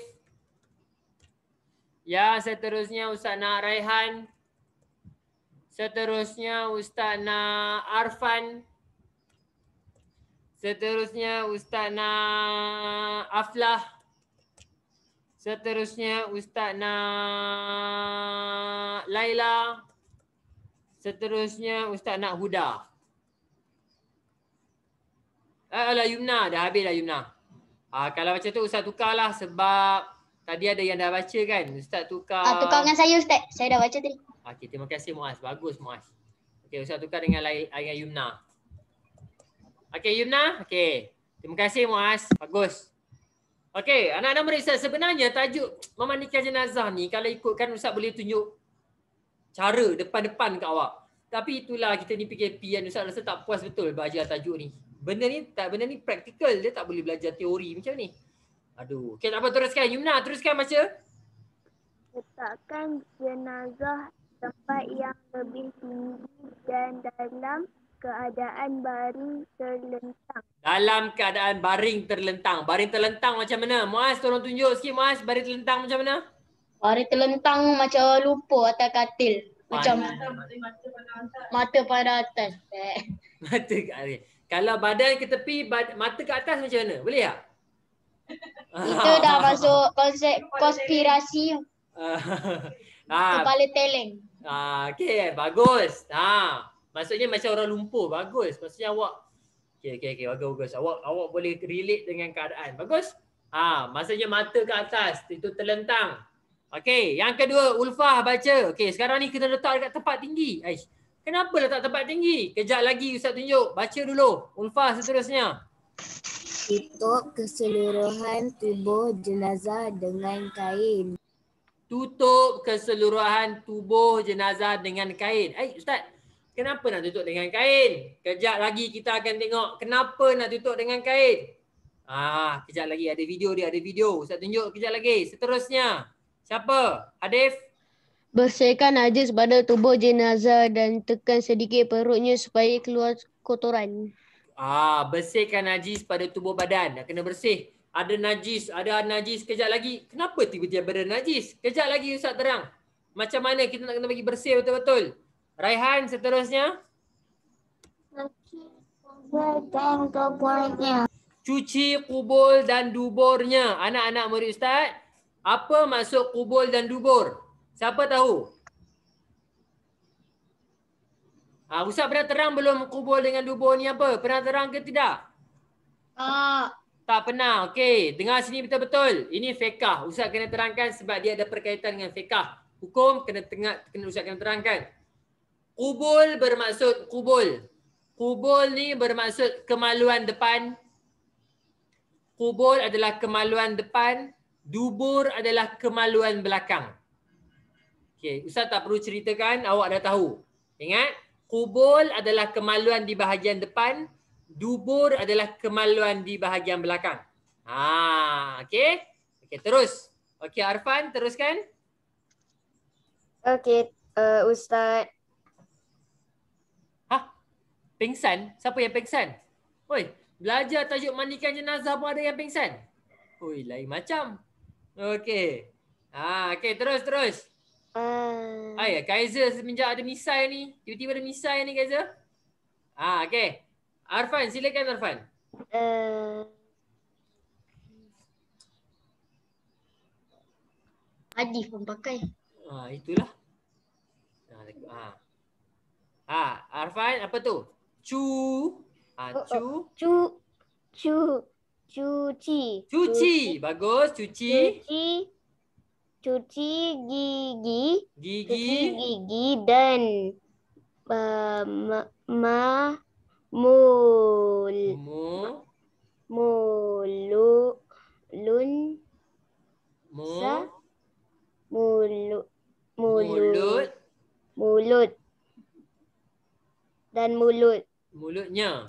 Yang seterusnya Ustaz nak Raihan. Seterusnya Ustaz nak Arfan. Seterusnya Ustaz nak Aflah. Seterusnya Ustaz nak Laila. Seterusnya Ustaz nak Huda. Yumna, dah habis dah Yumna. Kalau macam tu Ustaz tukarlah sebab tadi ada yang dah baca kan. Ustaz tukar. Tukar dengan saya Ustaz. Saya dah baca tadi. Okey, terima kasih Muaz. Bagus Muaz. Okey, Ustaz tukar dengan Yumna. Okey, Yumna. Okey. Terima kasih Muaz. Bagus. Okey, anak-anak murid Ustaz, sebenarnya tajuk memandikan jenazah ni kalau ikutkan Ustaz boleh tunjuk cara depan-depan kat awak. Tapi itulah kita ni PKP kan, Ustaz rasa tak puas betul belajar tajuk ni. Benda ni praktikal, dia tak boleh belajar teori macam ni. Aduh. Okey, tak apa, teruskan. Yumna, teruskan baca. Letakkan jenazah tempat yang lebih tinggi dan dalam keadaan baring terlentang. Dalam keadaan baring terlentang. Baring terlentang macam mana? Muaz, tolong tunjuk sikit Muaz. Baring terlentang macam mana? Baring terlentang macam lumpur atas katil. Macam mata pada atas. Mata ke atas. Kalau badan ke tepi, mata ke atas macam mana? Boleh tak? Itu dah masuk konsep konspirasi. Kepala teleng. Okey, bagus. Maksudnya macam orang lumpur. Bagus. Maksudnya awak Okey, bagus. Awak boleh relate dengan keadaan. Bagus. Maksudnya mata ke atas, itu terlentang. Okey, yang kedua Ulfah baca. Okey, sekarang ni kita letak dekat tempat tinggi. Aish. Kenapa letak tempat tinggi? Kejap lagi Ustaz tunjuk. Baca dulu. Ulfah seterusnya. Tutup keseluruhan tubuh jenazah dengan kain. Tutup keseluruhan tubuh jenazah dengan kain. Ustaz, kenapa nak tutup dengan kain? Kejap lagi kita akan tengok kenapa nak tutup dengan kain. Kejap lagi ada video dia, ada video. Ustaz tunjuk kejap lagi. Seterusnya. Siapa? Hadif? Bersihkan najis pada tubuh jenazah dan tekan sedikit perutnya supaya keluar kotoran. Bersihkan najis pada tubuh badan. Nak kena bersih. Ada najis. Kejap lagi. Kenapa tiba-tiba ada najis? Kejap lagi Ustaz terang. Macam mana kita nak kena bagi bersih betul-betul? Raihan seterusnya. Cuci kubul dan duburnya. Anak-anak murid Ustaz, apa maksud kubul dan dubur? Siapa tahu? Ustaz pernah terang belum kubul dengan dubur ni apa? Pernah terang ke tidak? Tak pernah. Okey, dengar sini betul-betul. Ini fiqh. Ustaz kena terangkan sebab dia ada berkaitan dengan fiqh. Hukum kena Ustaz kena terangkan. Kubul bermaksud kubul. Kubul ni bermaksud kemaluan depan. Kubul adalah kemaluan depan. Dubur adalah kemaluan belakang. Okey, Ustaz tak perlu ceritakan, awak dah tahu. Ingat, kubul adalah kemaluan di bahagian depan. Dubur adalah kemaluan di bahagian belakang. Okey. Okey, terus. Okey, Arfan, teruskan. Okey, Ustaz. Pingsan? Siapa yang pingsan? Oi, belajar tajuk mandikan jenazah pun ada yang pingsan. Oi, lain macam. Okey. Okey, terus. Kaiser semenjak ada misai ni. Tiba-tiba ada misai ni, Kaiser. Okey. Arfan, silakan Arfan. Hadif pun pakai. Itulah. Arfan, apa tu? Cuci. Bagus, cuci. Cuci gigi. Gigi dan mulutnya.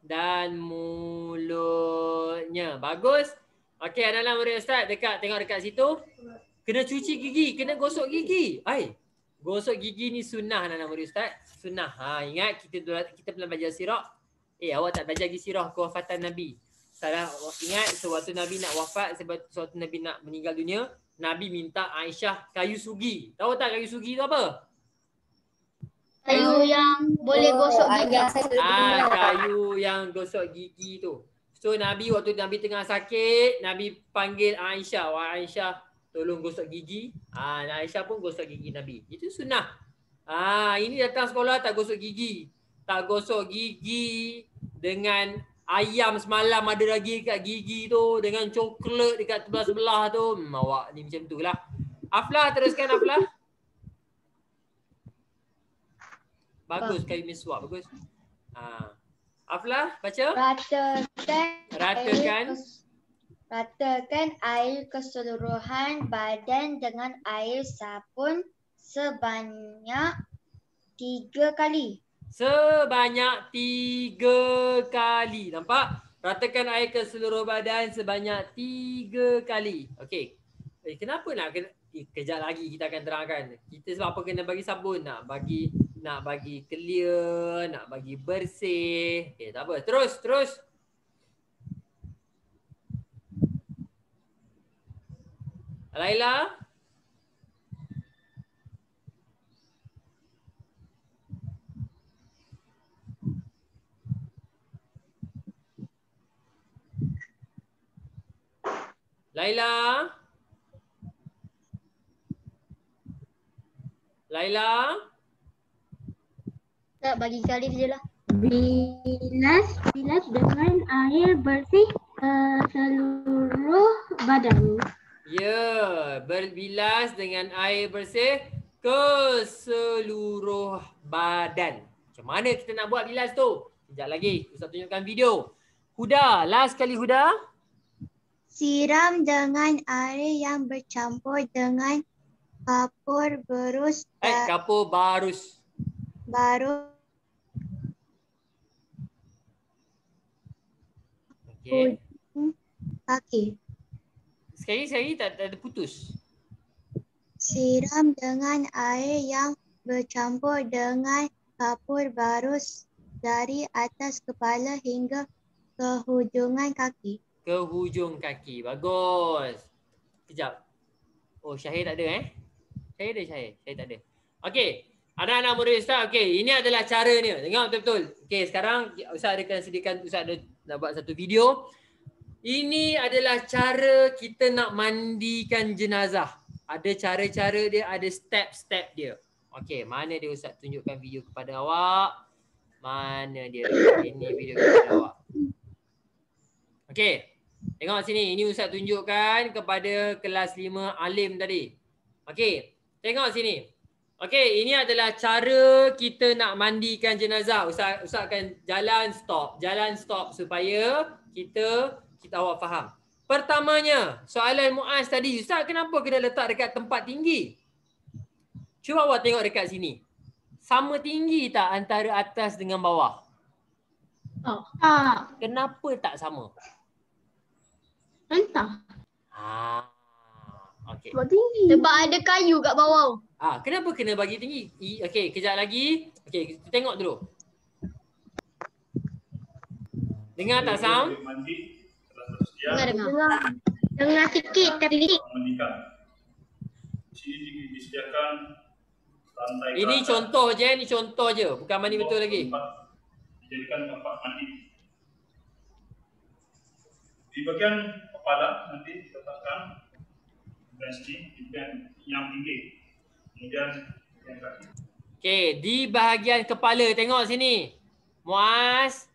Dan mulutnya. Bagus. Okey, anak-anak murid Ustaz, tengok dekat situ. Kena cuci gigi, kena gosok gigi. Gosok gigi ni sunnah anak-anak murid Ustaz. Sunnah. Ingat kita pernah belajar sirah. Awak tak belajar lagi sirah kewafatan Nabi. Salah ingat sewaktu Nabi nak wafat, sewaktu Nabi nak meninggal dunia, Nabi minta Aisyah kayu sugi. Tahu tak kayu sugi tu apa? Kayu yang boleh gosok gigi. Kayu yang gosok gigi tu. So Nabi waktu Nabi tengah sakit, Nabi panggil Aisyah. Wah Aisyah, tolong gosok gigi. Aisyah pun gosok gigi Nabi. Itu sunnah. Ini datang sekolah tak gosok gigi. Tak gosok gigi dengan ayam semalam ada lagi kat gigi tu, dengan coklat dekat sebelah-sebelah tu. Awak ni macam tu lah. Aflah, teruskan Aflah. Bagus kayu miswak, bagus. Aflah, baca. Ratakan air keseluruhan badan dengan air sabun sebanyak 3 kali. Sebanyak 3 kali. Nampak? Ratakan air ke seluruh badan sebanyak 3 kali. Okey. Kenapa nak kena? Kejap lagi kita akan terangkan. Kita sebab apa kena bagi sabun? Nak nak bagi clear, nak bagi bersih. Okay, tak apa. Terus. Laila? Laila? Tak, bagi Khalif je lah. Bilas dengan air bersih ke seluruh badan. Ya, berbilas dengan air bersih ke seluruh badan. Macam mana kita nak buat bilas tu? Sekejap lagi, Ustaz tunjukkan video. Huda, last kali Huda. Siram dengan air yang bercampur dengan kapur barus Kapur barus. Okey. Kaki. Sekali tak ada putus. Siram dengan air yang bercampur dengan kapur barus dari atas kepala hingga ke hujungan kaki. Ke hujung kaki. Bagus. Kejap. Oh, Syahir tak ada Syahir ada Syahir? Syahir tak ada. Okey. Anak-anak murid Ustaz. Okey, ini adalah cara ni. Tengok betul-betul. Okey, sekarang Ustaz akan sediakan, Ustaz ada nak buat satu video. Ini adalah cara kita nak mandikan jenazah. Ada cara-cara dia, ada step-step dia. Okey, mana dia Ustaz tunjukkan video kepada awak? Mana dia? Ini video kepada awak. Okey. Tengok sini. Ini Ustaz tunjukkan kepada kelas 5 Alim tadi. Okey. Tengok sini. Okey, ini adalah cara kita nak mandikan jenazah. Ustaz akan jalan stop supaya kita awak faham. Pertamanya, soalan Muaz tadi, Ustaz kenapa kena letak dekat tempat tinggi? Cuba awak tengok dekat sini. Sama tinggi tak antara atas dengan bawah? Tak. Kenapa tak sama? Entah. Okey. Sebab tinggi. Sebab ada kayu kat bawah. Kenapa kena bagi tinggi? Okey, kejap lagi. Okey, kita tengok dulu. Dengar tak sound? Dengar sikit tapi Mandikan. Di sini disediakan lantai. Ini contoh je, bukan mandi betul lagi. Dijadikan tempat mandi. Di bagian kepala nanti diletakkan yang tinggi. Kemudian yang kaki. Okey, di bahagian kepala tengok sini. Muaz,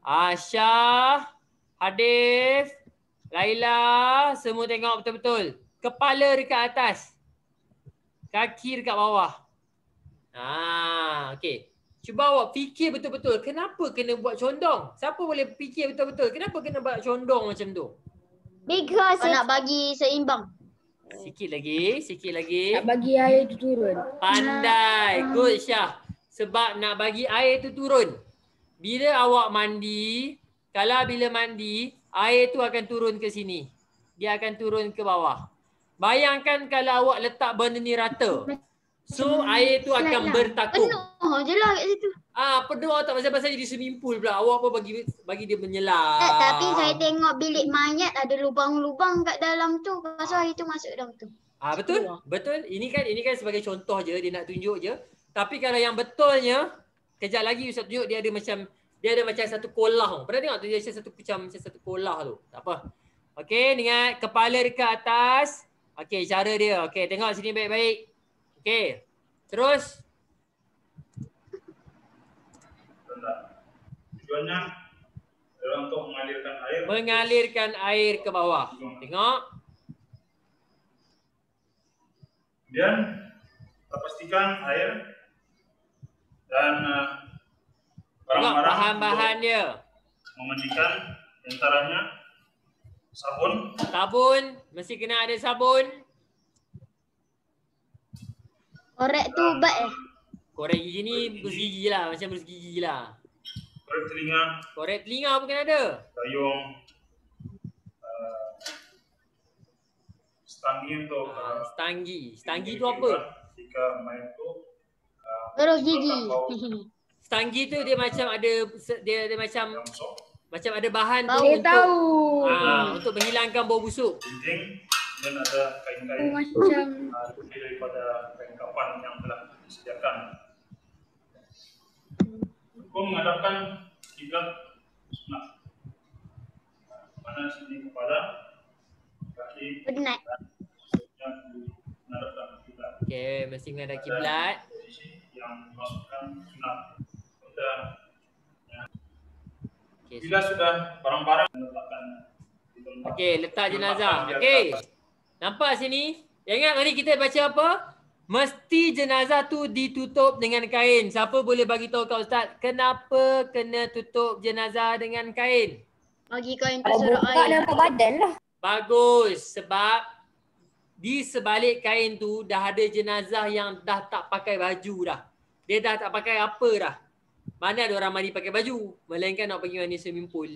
Aisyah, Hadif, Laila, semua tengok betul-betul. Kepala dekat atas. Kaki dekat bawah. Okey. Cuba awak fikir betul-betul. Kenapa kena buat condong? Siapa boleh fikir betul-betul? Kenapa kena buat condong macam tu? because nak bagi seimbang. Sikit lagi. Tak bagi air tu turun. Pandai. Good Syah. Sebab nak bagi air tu turun. Bila awak mandi, bila mandi, air tu akan turun ke sini. Dia akan turun ke bawah. Bayangkan kalau awak letak benda ni rata. So air tu akan bertakung. Penuh je lah kat situ. Penuh tak pasal-pasal jadi swimming pool pula. Awak pun bagi dia menyelam. Tapi saya tengok bilik mayat ada lubang-lubang kat dalam tu. Pasal air tu masuk dalam tu. Betul. Ini kan sebagai contoh je, dia nak tunjuk je. Tapi kalau yang betulnya, kejap lagi Ustaz tunjuk dia ada macam satu kolah. Pernah tengok tu dia macam satu kolah tu. Tak apa. Okey, ingat kepala dekat atas. Okey, cara dia. Okey, tengok sini baik-baik. Okey. Terus. Tujuannya adalah untuk mengalirkan air. Mengalirkan air ke bawah. Tengok. Kemudian kita pastikan air dan barang-barang bahan-bahan dia. Memandikan antaranya sabun. Sabun, mesti kena ada sabun. Korek tu ubat Korek gigi ni bergigi lah, macam bergigi lah. Korek telinga. Korek telinga pun kena ada. Gayung. Stanggi untuk Stanggi tu apa? Jika main tu Huruf gigi. Stanggi tu dia macam ada macam ada bahan tu Dia tahu. untuk menghilangkan bau busuk. Dinding dan ada kain-kain Macam lebih daripada kain kapan yang telah disediakan. Hukum menghadapkan kiblat sunat. Mana sini kepala, kaki, Penat. yang menghadapkan kiblat. Okey, mesti menghadap kiblat. Posisi yang dimasukkan sunat. Dan bila sudah barang-barang diletakkan di tempat. Okey, letak jenazah. Okey. Nampak sini? Ingat tadi kita baca apa? Mesti jenazah tu ditutup dengan kain. Siapa boleh bagi tahu kat ustaz kenapa kena tutup jenazah dengan kain? Bagi kain tu Kalau surat buka air. nampak badan lah. Bagus, sebab di sebalik kain tu dah ada jenazah yang dah tak pakai baju dah. Dia dah tak pakai apa dah. Mana ada orang mandi pakai baju, melainkan nak pergi mandi swimming pool.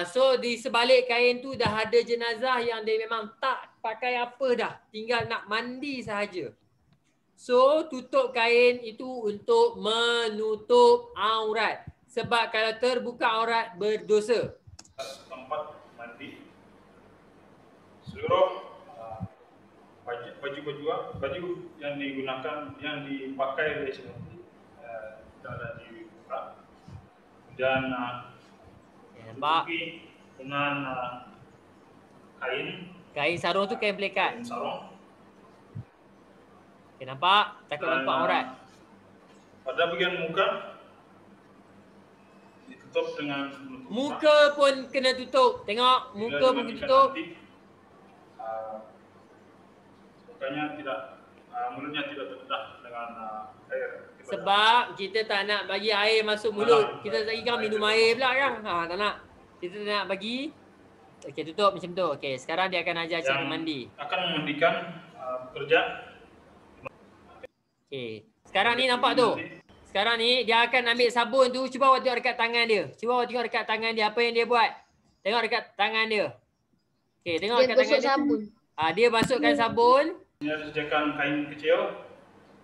So di sebalik kain tu dah ada jenazah yang dia memang tak pakai apa dah, tinggal nak mandi sahaja. So tutup kain itu untuk menutup aurat. Sebab kalau terbuka aurat berdosa. Tempat mandi seluruh baju yang digunakan, yang dipakai oleh seperti dah dibuka dan ditutupi dengan Kain sarung tu kain pelikat. kain sarung. Okay, nampak? Takut nampak aurat. Pada bagian muka ditutup dengan Muka pun kena tutup. Tengok, muka pun kena tutup. Makanya mulutnya tidak terbedah dengan air. Sebab kita tak nak bagi air masuk mulut. Kita lagi kan minum air pula kan. Tak nak. Kita tak nak bagi. Okey, tutup macam tu. Okey, sekarang dia akan ajar cara mandi. Akan memandikan pekerja. Okey. Sekarang ni nampak tu. Sekarang ni dia akan ambil sabun tu. Cuba awak tengok dekat tangan dia. Cuba awak tengok dekat tangan dia. Apa yang dia buat? Tengok dekat tangan dia. Okey, tengok Dia dekat tangan gosok dia. sabun. Dia masukkan sabun. Dia sediakan kain kecil.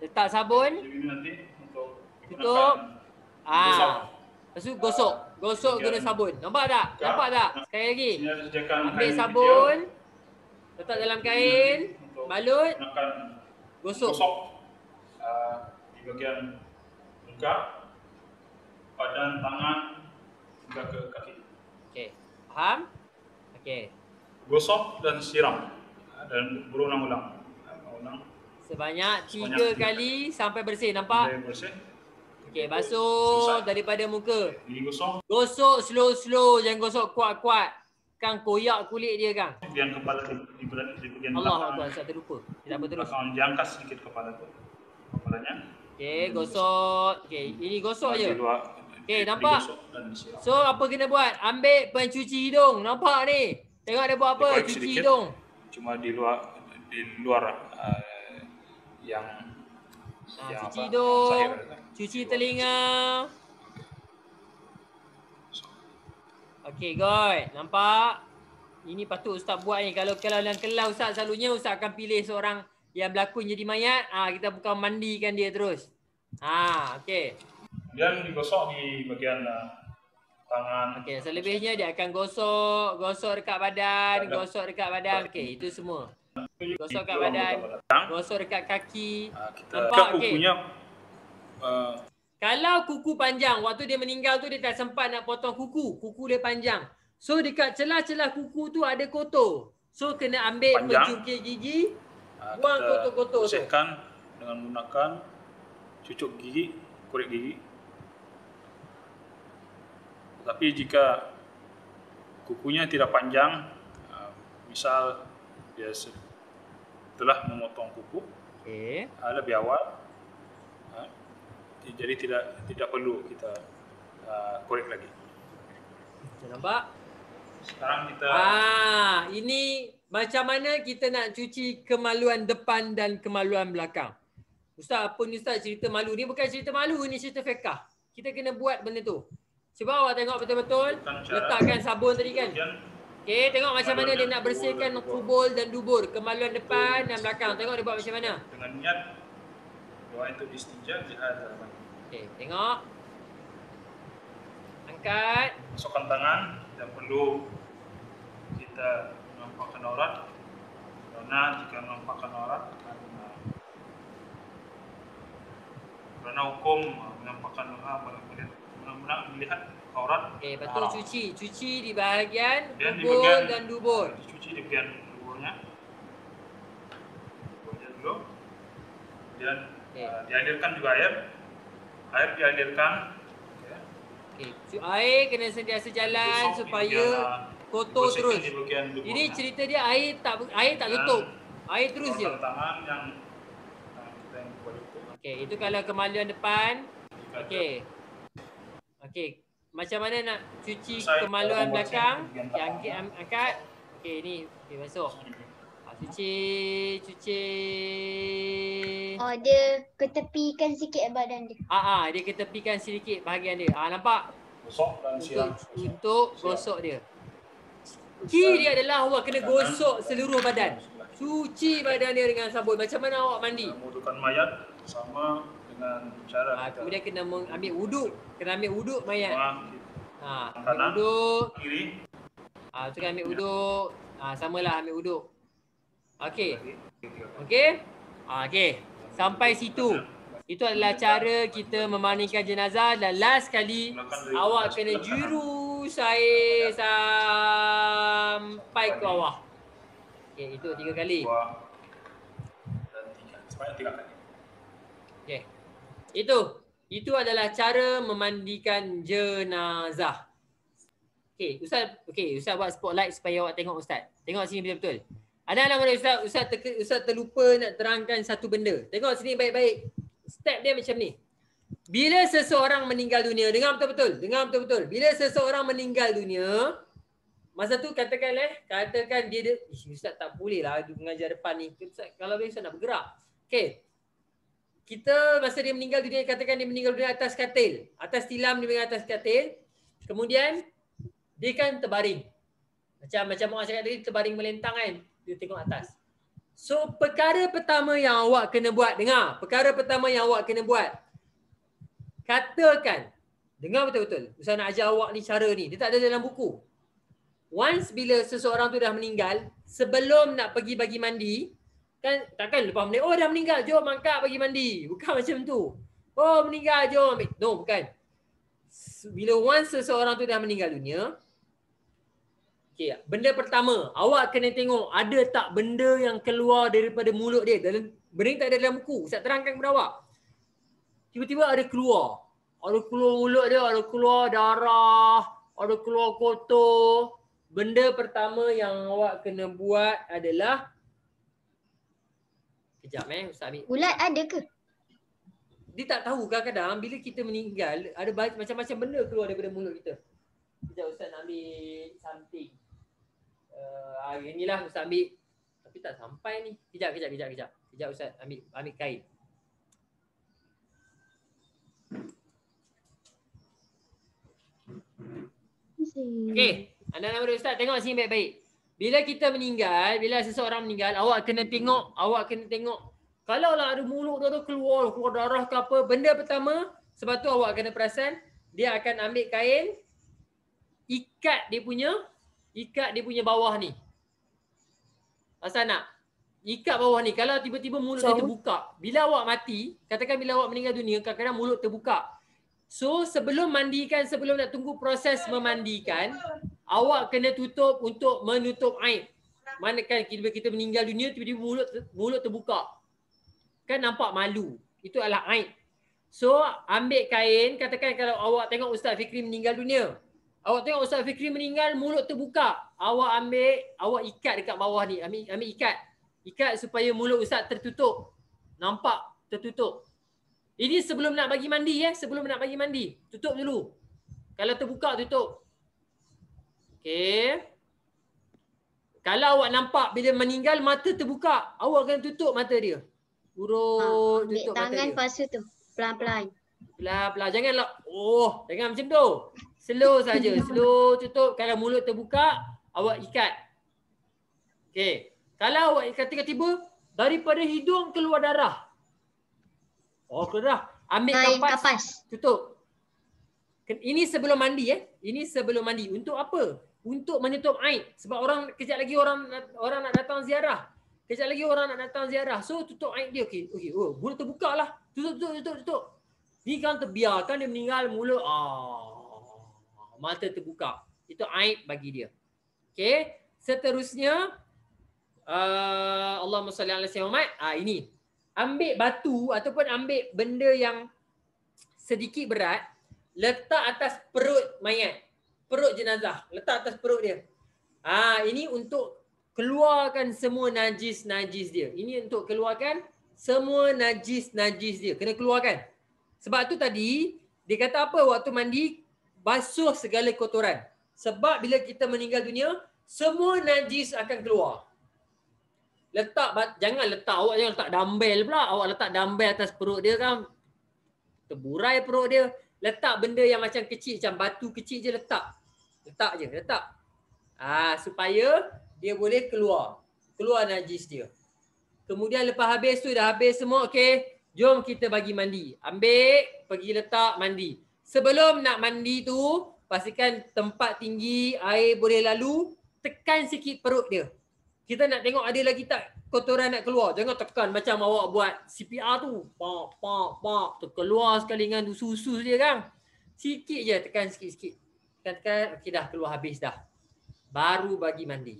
Letak sabun. Jadi nanti untuk Tutup. gosok. Lepas tu gosok. Gosok guna sabun. Nampak tak? Nampak tak? Sekali lagi. Dia sediakan Ambil kain sabun. kecil. Letak dalam kain. Untuk Balut. gunakan Gosok. di bagian muka, badan, tangan, hingga ke kaki. Okey. Faham? Okey. Gosok dan siram dan berulang-ulang. Sebanyak 3 kali sampai bersih. Nampak? Sampai bersih. Okey, basuh daripada muka. Digosok. Gosok slow-slow. Jangan gosok kuat-kuat. Kan koyak kulit dia kan. Bagian kepala di bagian Allah belakang. Akbar, saya terlupa. Tidak apa terus. Belakang diangkat sedikit kepala tu. Kepalanya. Okey, gosok. Okey, ini gosok je. Di luar. Okey, nampak? Digosok dan disiram. So, apa kena buat? Ambil pencuci hidung. Nampak ni? Tengok dia buat apa? Dikorek Cuci sedikit. hidung. Cuma di luar yang Cuci apa, hidung. zahir. Cuci telinga. Okey, God. Nampak? Ini patut Ustaz buat ni. Kalau dalam kelas Ustaz selalunya Ustaz akan pilih seorang yang berlakon jadi mayat. Kita bukan mandikan dia terus. Okey. Kemudian digosok di bagian tangan. Okey, selebihnya dia akan gosok dekat badan, gosok dekat badan. Okey, itu semua. Gosok dekat badan, gosok dekat kaki. Nampak? Okey. Kukunya Kalau kuku panjang, waktu dia meninggal tu dia tak sempat nak potong kuku. Kuku dia panjang. So dekat celah-celah kuku tu ada kotor. So kena ambil Panjang. pencungkil gigi, buang kotor-kotor tu. bersihkan dengan menggunakan cucuk gigi, korek gigi. Tapi jika kukunya tidak panjang, misal dia telah memotong kuku lebih awal, jadi tidak perlu kita korek lagi. Nampak? Sekarang kita ini macam mana kita nak cuci kemaluan depan dan kemaluan belakang. Ustaz, apa ni Ustaz cerita malu? Ni bukan cerita malu, ni cerita fiqah. Kita kena buat benda tu. Cuba awak tengok betul-betul. Letakkan sabun tadi kan. Okey, tengok macam mana dia nak bersihkan kubul dan dubur. Kemaluan depan dan belakang. Tengok dia buat macam mana. dengan niat Doa itu istinja bihadzal ma. Okey, tengok. Angkat. Masukkan tangan, tidak perlu kita menampakkan aurat. Karena jika menampakkan aurat karena hukum menampakkan melihat aurat. Okey, lepas tu cuci di bahagian Dan kubur dan dubur. Dicuci di bagian duburnya. Duburnya dulu. Dan dialirkan juga air. Air dialirkan. Okey, air kena sentiasa jalan supaya kotor terus. Ini cerita dia air tak tutup. Air terus je. Tangan yang kita yang buat itu. Okey, itu kalau kemaluan depan. Okey. Okey, macam mana nak cuci kemaluan belakang? Okey, angkat. Okey, ni okey masuk. Cuci. Oh, dia ketepikan sikit badan dia. Dia ketepikan sedikit bahagian dia. Nampak? Gosok dan siram. Untuk gosok dia. Key dia adalah awak kena gosok seluruh badan. Cuci badan dia dengan sabun. Macam mana awak mandi? Mengudukan mayat sama dengan cara kemudian kena ambil wuduk. Kena ambil wuduk mayat. Ambil kanan, wuduk. kiri. Tu kan ambil wuduk. Samalah ambil wuduk. Okey. Okey. Sampai situ. Itu adalah cara kita memandikan jenazah dan last kali awak kena jurus air sampai ke bawah. Okey, itu 3 kali. Sebanyak 3 kali. Okey. Itu adalah cara memandikan jenazah. Okey, Ustaz buat spotlight supaya awak tengok Ustaz. Tengok sini betul-betul. Ada nama Ustaz terlupa nak terangkan satu benda. Tengok sini baik-baik. Step dia macam ni. Bila seseorang meninggal dunia, dengar betul-betul. Bila seseorang meninggal dunia, masa tu katakan dia Ustaz tak boleh lah mengajar depan ni. Ustaz, kalau Ustaz nak bergerak. Okey. Kita masa dia meninggal dunia, katakan dia meninggal dunia atas katil. Atas tilam dia meninggal atas katil. Kemudian dia kan terbaring. Macam orang cakap tadi, terbaring melentang kan. Dia tengok atas. So perkara pertama yang awak kena buat, dengar. Perkara pertama yang awak kena buat. Katakan, dengar betul-betul. Ustaz nak ajar awak ni cara ni. Dia tak ada dalam buku. Once bila seseorang tu dah meninggal, sebelum nak pergi bagi mandi, kan takkan lepas meninggal, oh dah meninggal, jom angkat bagi mandi. Bukan macam tu. Oh meninggal, jom ambil. No, bukan. Bila once seseorang tu dah meninggal dunia, okay, benda pertama, awak kena tengok ada tak benda yang keluar daripada mulut dia. Benda ni tak ada dalam buku. Ustaz terangkan kepada awak. Tiba-tiba ada keluar. Ada keluar mulut dia, ada keluar darah, ada keluar kotor. Benda pertama yang awak kena buat adalah, kejap Ustaz ambil. Ulat ada ke? Dia tak tahu kadang-kadang bila kita meninggal, ada macam-macam benda keluar daripada mulut kita. Kejap Ustaz nak ambil something. Inilah Ustaz ambil. Tapi tak sampai ni. Kejap. Kejap Ustaz ambil kain. Okey. Anda nama dia Ustaz, tengok sini baik-baik. Bila kita meninggal, bila seseorang meninggal, awak kena tengok. Kalau lah ada mulut dia keluar darah ke apa, benda pertama, sebab tu awak kena perasan, dia akan ambil kain, ikat dia punya bawah ni. Asal nak? Ikat bawah ni. Kalau tiba-tiba mulut dia terbuka. Bila awak mati, katakan bila awak meninggal dunia, kadang-kadang mulut terbuka. So sebelum mandikan, sebelum nak tunggu proses memandikan, awak kena tutup untuk menutup aib. Manakan kita meninggal dunia, tiba-tiba mulut terbuka. Kan nampak malu. Itu adalah aib. So ambil kain, katakan kalau awak tengok Ustaz Fikri meninggal dunia. Awak tengok Ustaz Fikri meninggal, mulut terbuka. Awak ikat dekat bawah ni. Ambil ikat. Ikat supaya mulut Ustaz tertutup. Nampak tertutup. Ini sebelum nak bagi mandi ya. Sebelum nak bagi mandi. Tutup dulu. Kalau terbuka, tutup. Okey. Kalau awak nampak bila meninggal mata terbuka, awak kena tutup mata dia. Urut, tutup mata dia. Tangan pasu tu. Pelan-pelan. Pelan-pelan. Janganlah. Jangan macam tu. Slow saja. Slow tutup. Kalau mulut terbuka, awak ikat. Okey. Kalau awak ikat tiba-tiba, daripada hidung keluar darah. Oh, dah. Ambil Kain kapas, kapas. tutup. Ini sebelum mandi Ini sebelum mandi. Untuk apa? Untuk menutup aib. Sebab kejap lagi orang nak datang ziarah. Kejap lagi orang nak datang ziarah. So tutup aib dia. Okey. Oh, mulut terbuka lah. Tutup. Ni kan terbiarkan dia meninggal, mulut mata terbuka. Itu aib bagi dia. Okey. Seterusnya Allahumma salli ala sayyidina Muhammad. Ini. Ambil batu ataupun ambil benda yang sedikit berat, letak atas perut mayat. Perut jenazah. Letak atas perut dia. Ini untuk keluarkan semua najis-najis dia. Ini untuk keluarkan semua najis-najis dia. Kena keluarkan. Sebab tu tadi, dia kata apa waktu mandi? Basuh segala kotoran. Sebab bila kita meninggal dunia, semua najis akan keluar. Jangan letak dumbbell pula. Awak letak dumbbell atas perut dia kan, terburai perut dia. Letak benda yang macam kecil, macam batu kecil je letak. Letak. Supaya dia boleh keluar najis dia. Kemudian lepas habis tu, dah habis semua, okey. Jom kita bagi mandi. Ambil, pergi letak, mandi. Sebelum nak mandi tu, pastikan tempat tinggi, air boleh lalu, tekan sikit perut dia. Kita nak tengok ada lagi tak kotoran nak keluar. Jangan tekan macam awak buat CPR tu. Pak. Terkeluar sekali dengan susu dia kan. Sikit je, tekan sikit-sikit. Tekan, okey dah keluar habis dah. Baru bagi mandi.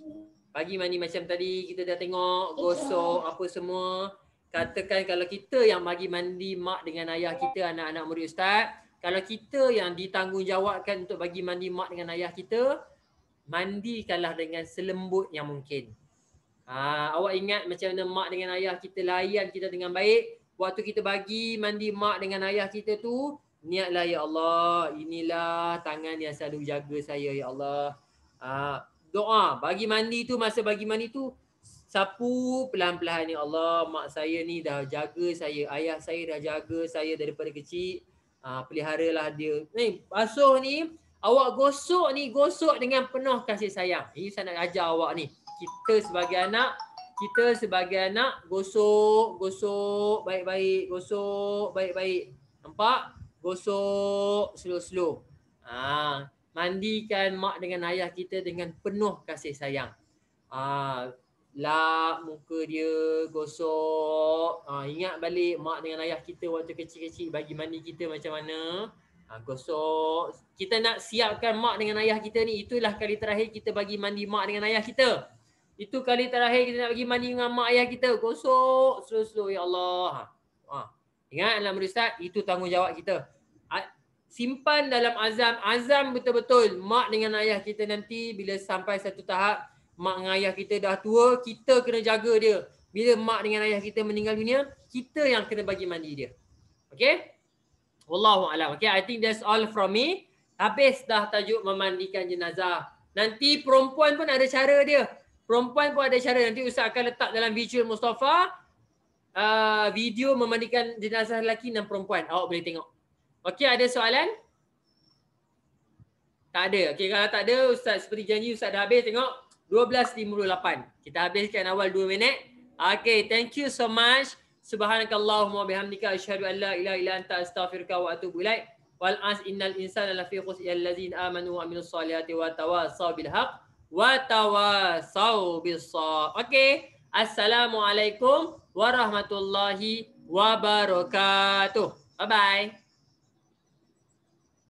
Bagi mandi macam tadi, kita dah tengok, gosok apa semua. Katakan kalau kita yang bagi mandi mak dengan ayah kita, anak-anak murid ustaz. Kalau kita yang ditanggungjawabkan untuk bagi mandi mak dengan ayah kita, mandikanlah dengan selembut yang mungkin. Awak ingat macam mana mak dengan ayah kita layan kita dengan baik. Waktu kita bagi mandi mak dengan ayah kita tu, niatlah ya Allah, inilah tangan yang selalu jaga saya ya Allah. Doa bagi mandi tu, masa bagi mandi tu sapu pelan-pelan, ya Allah, mak saya ni dah jaga saya, ayah saya dah jaga saya daripada kecil. Peliharalah dia. Ni basuh ni, awak gosok ni, gosok dengan penuh kasih sayang. Ini saya nak ajar awak ni. Kita sebagai anak, gosok baik-baik, gosok baik-baik. Nampak? Gosok slow-slow. Mandikan mak dengan ayah kita dengan penuh kasih sayang. Lap muka dia, gosok. Ingat balik mak dengan ayah kita waktu kecil-kecil bagi mandi kita macam mana. Gosok. Kita nak siapkan mak dengan ayah kita ni. Itulah kali terakhir kita bagi mandi mak dengan ayah kita. Itu kali terakhir kita nak bagi mandi dengan mak ayah kita. Gosok slow-slow ya Allah. Ingat dalam Ustaz, itu tanggungjawab kita. Simpan dalam azam betul-betul. Mak dengan ayah kita nanti bila sampai satu tahap, mak dengan ayah kita dah tua, kita kena jaga dia. Bila mak dengan ayah kita meninggal dunia, kita yang kena bagi mandi dia. Okay? Wallahu a'lam. Okay, I think that's all from me. Habis dah tajuk memandikan jenazah. Nanti perempuan pun ada cara dia. Nanti Ustaz akan letak dalam visual Mustafa video memandikan jenazah lelaki dan perempuan. Awak boleh tengok. Okey, ada soalan? Tak ada. Okey, kalau tak ada, Ustaz seperti janji Ustaz dah habis. Tengok 12.58. Kita habiskan awal 2 minit. Okey, thank you so much. Subhanakallahumma bihamdika asyhadu an la ilaha illa anta astaghfiruka wa atubu ilaik. Wal as innal insana lafi khusr illal ladzina amanu wa amilus solihati wa tawassaw bil haqq wa tawassaw bis shawab. Okey, assalamualaikum warahmatullahi wabarakatuh. Bye bye.